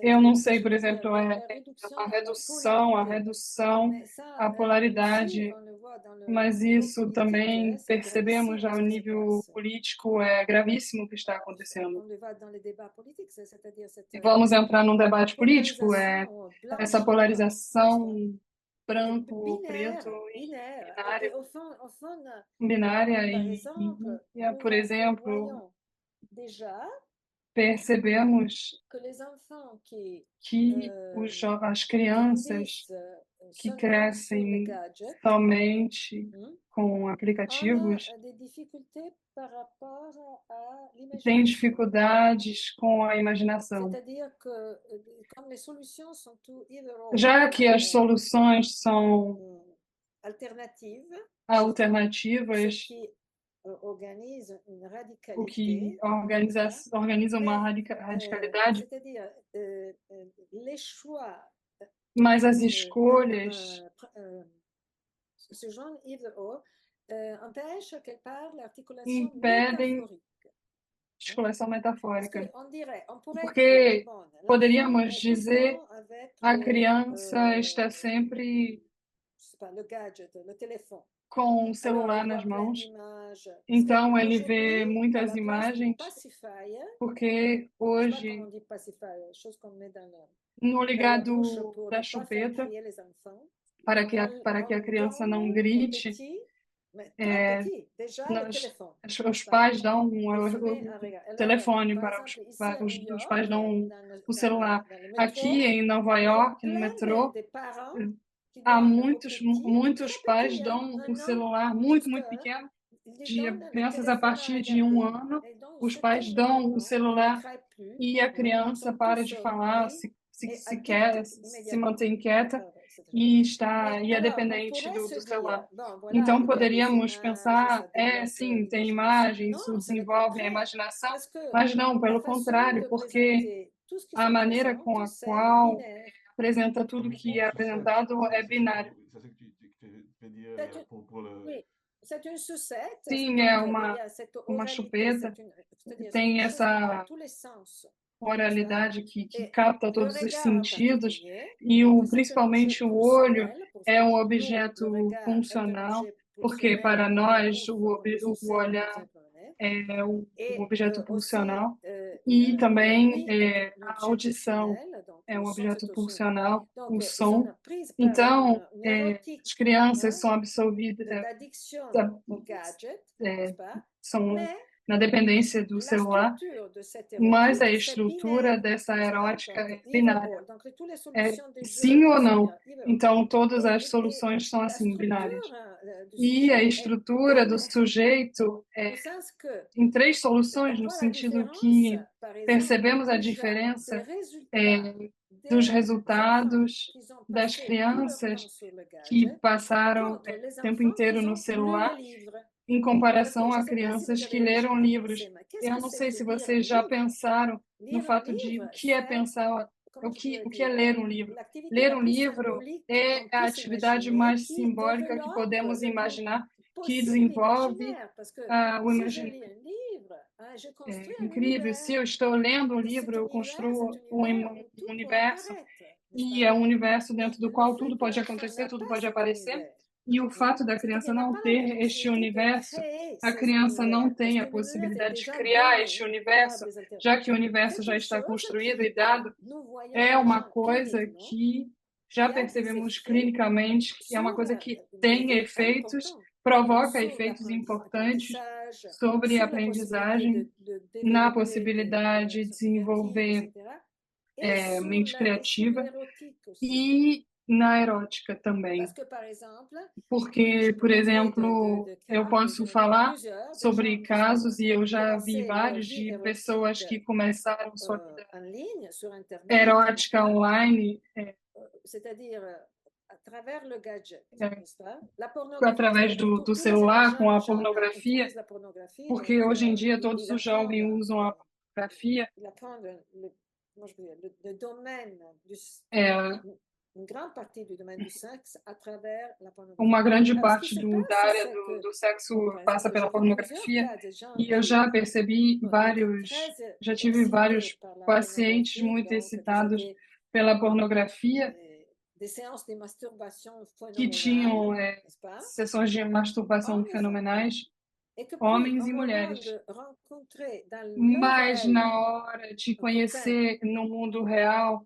Eu não sei, por exemplo, a redução, a polaridade, mas isso também percebemos já no nível político, é gravíssimo o que está acontecendo. E vamos entrar num debate político, essa polarização branco, preto e binária e, por exemplo, percebemos que as crianças que crescem somente com aplicativos têm dificuldades com a imaginação. Já que as soluções são alternativas, o que organiza uma radicalidade, mas as escolhas impedem articulação metafórica, porque poderíamos dizer a criança está sempre com o celular nas mãos, então ele vê muitas imagens, porque hoje, no ligar da chupeta, para que a criança não grite, os pais dão o telefone os pais dão o celular. Aqui em Nova York, no metrô, há muitos pais dão o celular muito pequeno, de crianças a partir de 1 ano, os pais dão o celular e a criança para de falar, se mantém quieta e é dependente do celular. Então, poderíamos pensar, sim, tem imagem, isso desenvolve a imaginação, mas não, pelo contrário, porque a maneira com a qual apresenta tudo que é apresentado é binário. Sim, é uma chupeta, tem essa oralidade que capta todos os sentidos e principalmente o olho é um objeto funcional, porque para nós o olhar é um objeto pulsional e também a audição é um objeto pulsional, o som. Então, as crianças são absorvidas, são na dependência do celular, mas a estrutura dessa erótica é binária. É sim ou não. Então, todas as soluções são assim, binárias. E a estrutura do sujeito em 3 soluções, no sentido que percebemos a diferença dos resultados das crianças que passaram o tempo inteiro no celular em comparação Je a ne sais pas si crianças vous que avez leram déjà livros. pensé, mais qu'est-ce Eu que não c'est sei que se lire un vocês já livre? pensaram no Lire un fato de livre, o que é c'est, pensar, comment o je pourrais que é dire, ler um livro. l'activité Ler la um plus livro symbolique é qu'on a puisse atividade imaginer, mais qui simbólica que développe podemos le monde imaginar, que possible desenvolve imaginaire, parce que o si je imaginação. lis un livre, je construis un Incrível. Se univers. eu estou lendo um Et cet livro, eu univers, construo um où tout peut universo, apparaître, n'est-ce e pas? é um universo dentro do Le qual fait tudo que pode l'enfant acontecer, n'a tudo pas pode cet aparecer. univers, E o fato da criança c'est-à-dire n'a não pas ter la este possibilité de universo, créer a ces criança não univers, parce tem que a l'univers est possibilidade de déjà criar este donné par universo, des intervenants. já que o universo C'est já une está chose construído qui, e dado. nous voyons É uma déjà coisa cliniquement, que já qui a des percebemos effets clinicamente, é uma sur coisa que des tem effets efeitos, importants provoca sur efeitos importantes l'apprentissage, sobre a sur la possibilité aprendizagem, de na développer possibilidade de son créativité, desenvolver etc. Et sur mente criativa l'érotique aussi. e na erótica também. Parce que, par exemple, Porque, por exemplo, de eu cas, posso falar plusieurs, de sobre gens qui casos ont e eu já vi commencé leur vários vie de érotique pessoas que começaram sua vida en ligne, sur Internet, erótica online, c'est-à-dire à travers le gadget, É. n'est-ce pas? La pornographie, através c'est-à-dire do tous les celular com a jeunes pornografia, utilisent la pornographie, porque donc hoje em dia todos ils os jovens apprennent, usam a pornografia. ils apprennent comment je peux dire, le domaine une grande partie du domaine du sexe à travers la pornographie. Uma grande Alors, ce qui parte se da passe, área c'est que, do sexo par passa exemple, pela j'ai vu plusieurs pornografia cas de gens e eu qui já percebi étaient très já tive vários excités par la pacientes pornographie, muito donc excitados ils pela pornografia avaient des séances de masturbation que tinham phénoménales, n'est-ce pas? sessões de masturbação Hommes et femmes. fenomenais, Et que puis, homens au e moment mulheres. de rencontrer dans le Mas réel, na hora de conhecer no mundo real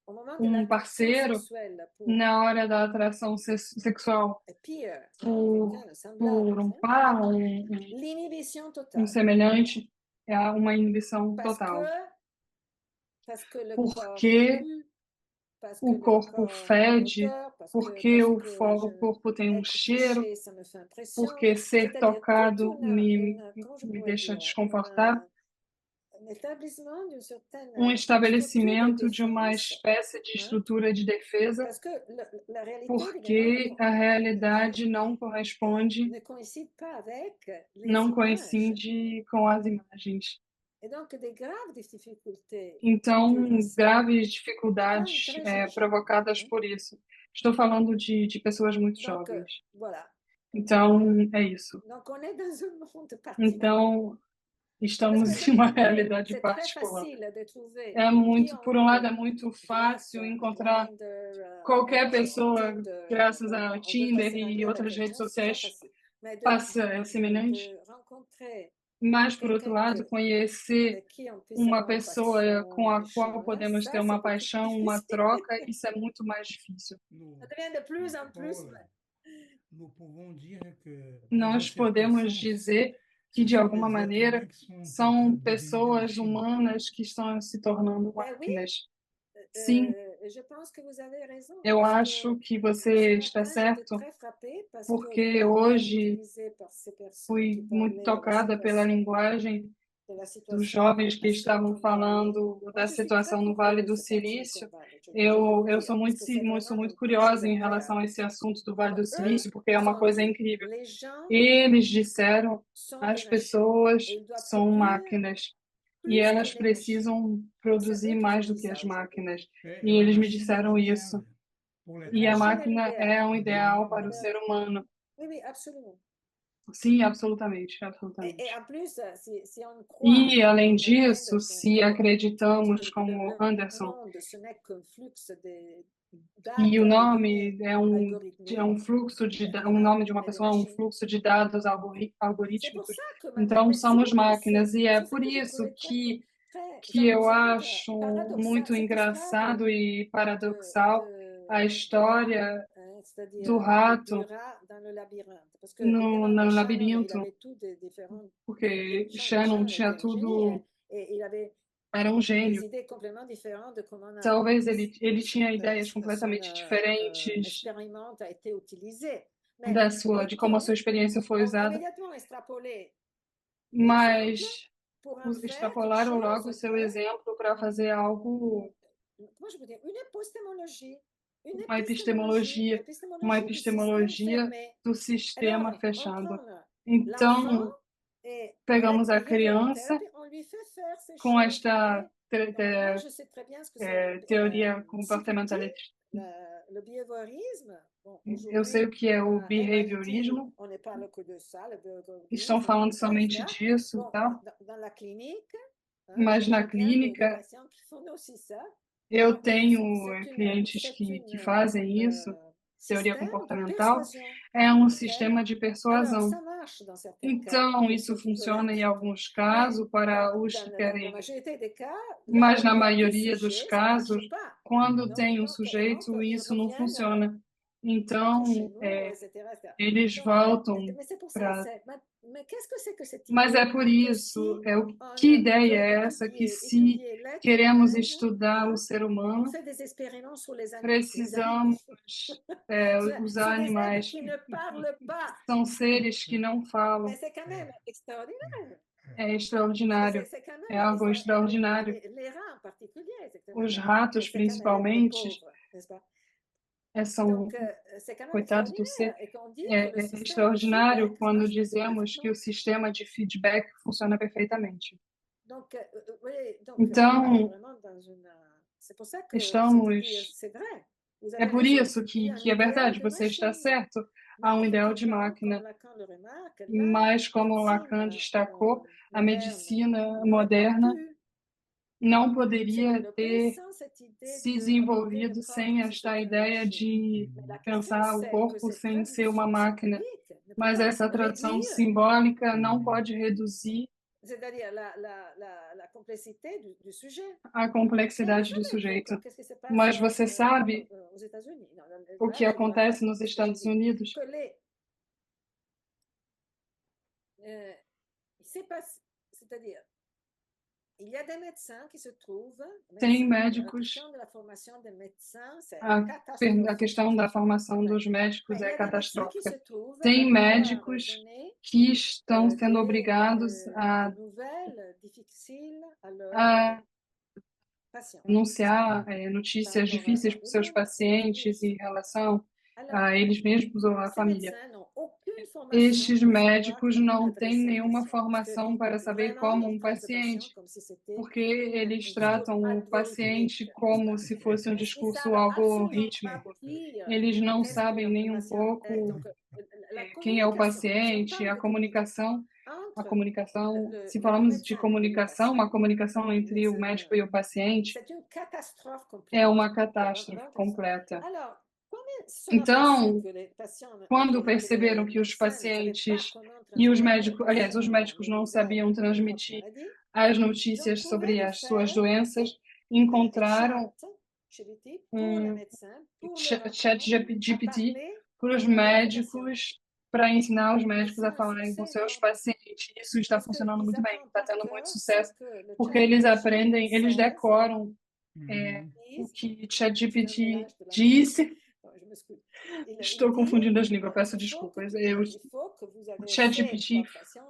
au moment de l'attraction parceiro, sexuelle pour na hora da atração sexual a peer, por quelqu'un de semblable, hein? par, L'inhibition totale. semelhante, é uma inibição Parce total. parce que le corps Porque pue, parce que o le corpo corps a fede, odeur, porque o je- corpo tem um être cheiro, touché, ça me fait impression. porque ser C'est-à-dire tocado toute comment je me pourrais deixa dire, desconfortável. un établissement d'une certaine structure Estabelecimento de de uma défense, espécie de hein? estrutura de defesa, Parce que la réalité, porque évidemment, a realidade não corresponde, ne coïncide pas avec les não images. coincide com as imagens. Et donc, des graves difficultés Então, dues à ça. graves dificuldades Très jeunes, provocadas hein? por isso. Estou falando de pessoas muito Donc, jovens. voilà. Então, é isso. Donc, on est dans un monde particulier. Então, Parce estamos que em uma d'un côté, realidade c'est très particular. facile de trouver É qui muito, on por um lado, veut é muito grâce fácil à encontrar Grindr, qualquer pessoa, Tinder. graças Bon, a on veut Tinder passer la nuit e avec outras redes quelqu'un, c'est très sociais, facile. Mais passa semelhante. de rencontrer Mas, por outro quelqu'un lado, conhecer avec qui on puisse uma avoir une pessoa passion, com a des qual choses, podemos ça, ter c'est uma beaucoup plus paixão, uma difficile. troca, isso é muito mais difícil. Ça devient de plus en plus. Nós podemos dizer que, de alguma maneira, são pessoas humanas que estão se tornando máquinas. Sim, Je pense que vous avez raison, eu parce acho que você ce está matin, certo, j'étais très frappée parce porque que le langage hoje utilisé par ces personnes fui qui muito parlaient tocada pela linguagem dos jovens que estavam falando da situação no Vale do Silício. Eu sou muito curiosa em relação a esse assunto do Vale do Silício, porque é uma coisa incrível. Eles disseram, as pessoas são máquinas e elas precisam produzir mais do que as máquinas. E eles me disseram isso. E a máquina é um ideal para o ser humano. Oui, absolument. Sim, absolutamente, absolutamente. En plus, si on croit, E, além comme disso, Anderson, se acreditamos, como le Anderson, monde, ce n'est qu'un flux de e o data nome é algorithmique, fluxo um nome de uma pessoa, um fluxo de dados c'est pour algorítmicos, ça que então somos máquinas. E é c'est por ça que j'ai isso trouvé que eu amusant, acho paradoxal, muito cette engraçado e histoire paradoxal a história c'est-à-dire do rato du rat dans le labyrinthe. Parce que, no évidemment, Shannon, il labirinto, avait tout des différents... porque Shannon Shannon était tinha un tudo, génie et il avait era um des gênio. idées complètement différentes de comment Talvez ele tinha ideias completamente son diferentes expérimente a été utilisé. de como a sua experiência foi usada, Immédiatement extrapolé mas pour en faire extrapolaram quelque logo o chose seu que, exemplo para fazer algo, comment je peux dire, une épistémologie uma epistemologia du système fermé. do sistema Alors, on fechado. prend Então, pegamos a criança com esta teoria comportamentalista. Eu sei o que é o behaviorismo. Estão falando somente disso e tal. Mas na clínica, eu tenho clientes que fazem isso. Teoria comportamental é um sistema de persuasão. Então, isso funciona em alguns casos para os que querem, mas na maioria dos casos, quando tem um sujeito, isso não funciona. Então, eles voltam para... Mas é por isso, que ideia é essa que se queremos estudar o ser humano, precisamos usar animais que são seres que não falam. É extraordinário, é algo extraordinário. Os ratos, principalmente, são, coitado do ser, é extraordinário quando dizemos que o sistema de feedback funciona perfeitamente. Então, estamos... É por isso que é verdade, você está certo. Há um ideal de máquina, mas como Lacan destacou, a medicina moderna não poderia ter se desenvolvido sem esta ideia de pensar o corpo sem ser uma máquina. Mas essa tradução simbólica não pode reduzir a complexidade do sujeito. Mas você sabe o que acontece nos Estados Unidos? Tem médicos, a questão da formação dos médicos é catastrófica. Tem médicos que estão sendo obrigados a anunciar notícias difíceis para os seus pacientes em relação a eles mesmos ou à família. Estes médicos não têm nenhuma formação para saber como um paciente, porque eles tratam o paciente como se fosse um discurso algorítmico. Eles não sabem nem um pouco quem é o paciente, a comunicação, se falamos de comunicação, a comunicação entre o médico e o paciente é uma catástrofe completa. Então, quando perceberam que os pacientes e os médicos, aliás, os médicos não sabiam transmitir as notícias sobre as suas doenças, encontraram um chat GPT para os médicos, para ensinar os médicos a falarem com seus pacientes. Isso está funcionando muito bem, está tendo muito sucesso, porque eles aprendem, eles decoram o que ChatGPT disse. Estou confundindo as línguas, peço desculpas. O ChatGPT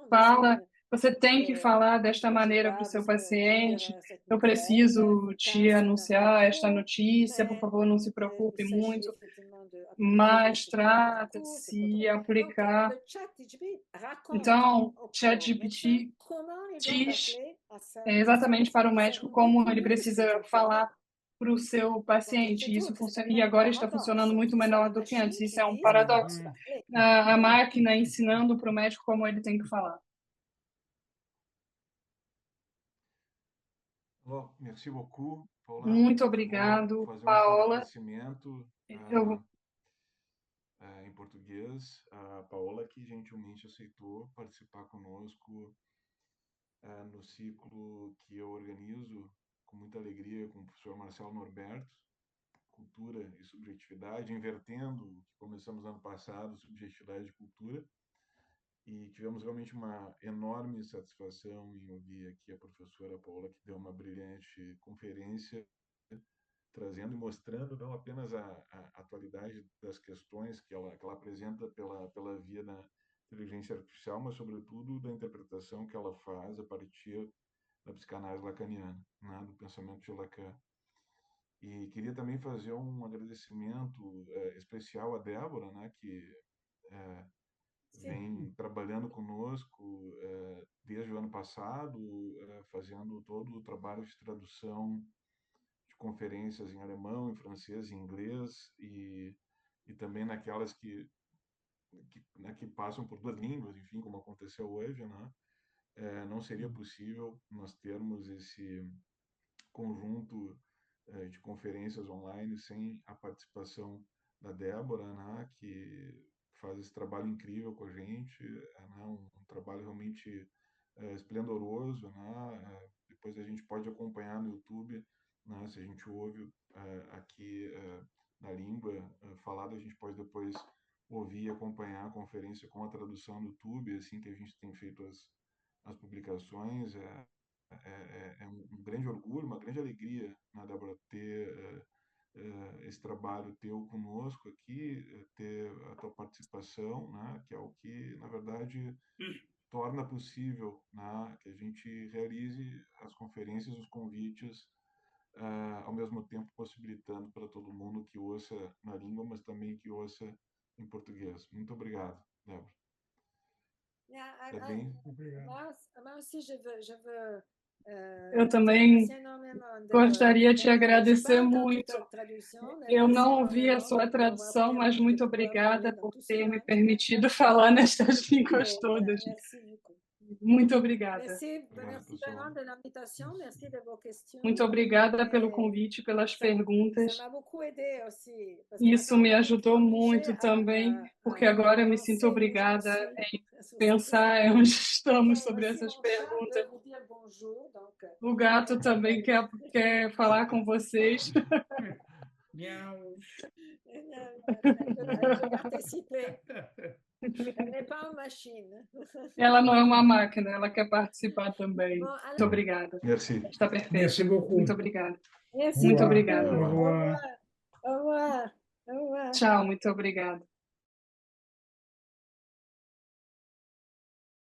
fala, você tem que falar desta maneira para o seu paciente, eu preciso te anunciar esta notícia, por favor, não se preocupe muito, mas trata-se de aplicar. Então, ChatGPT diz exatamente para o médico como ele precisa falar para o seu paciente. Isso funciona, e agora está funcionando muito melhor do que antes. Isso é um paradoxo. A máquina ensinando para o médico como ele tem que falar. Merci beaucoup, Paula. Muito obrigado, Paola. Eu em português, a Paola que gentilmente aceitou participar conosco no ciclo que eu organizo com muita alegria com o professor Marcelo Norberto, Cultura e Subjetividade, invertendo o que começamos ano passado, Subjetividade e Cultura, e tivemos realmente uma enorme satisfação em ouvir aqui a professora Paola, que deu uma brilhante conferência, trazendo e mostrando não apenas a atualidade das questões que ela apresenta pela via da inteligência artificial, mas, sobretudo, da interpretação que ela faz a partir da psicanálise lacaniana, né, do pensamento de Lacan. E queria também fazer um agradecimento especial à Débora, né, que vem trabalhando conosco desde o ano passado, fazendo todo o trabalho de tradução de conferências em alemão, em francês, em inglês e também naquelas que passam por duas línguas, enfim, como aconteceu hoje, né? Não seria possível nós termos esse conjunto de conferências online sem a participação da Débora, né, que faz esse trabalho incrível com a gente, né, um trabalho realmente esplendoroso, né, depois a gente pode acompanhar no YouTube, né, se a gente ouve aqui na língua falada, a gente pode depois ouvir e acompanhar a conferência com a tradução no YouTube, assim que a gente tem feito as publicações, é um grande orgulho, uma grande alegria, né, Débora, ter esse trabalho teu conosco aqui, ter a tua participação, né, que é o que, na verdade, torna possível, né, que a gente realize as conferências, os convites, ao mesmo tempo possibilitando para todo mundo que ouça na língua, mas também que ouça em português. Muito obrigado, Débora. Moi aussi, je veux Eu também gostaria de te agradecer muito. Eu não ouvi a sua tradução, mas muito obrigada por ter me permitido falar nestas línguas todas. Muito obrigada. Muito obrigada pelo convite, pelas perguntas. Isso me ajudou muito também, porque agora eu me sinto obrigada em pensar onde estamos sobre essas perguntas. O gato também quer falar com vocês. Ela não é uma máquina, ela quer participar também. Muito obrigada. Merci. Está perfeito. Merci beaucoup. Muito obrigada. Merci. Muito obrigada. Au revoir. Au revoir. Au revoir. Tchau, muito obrigada.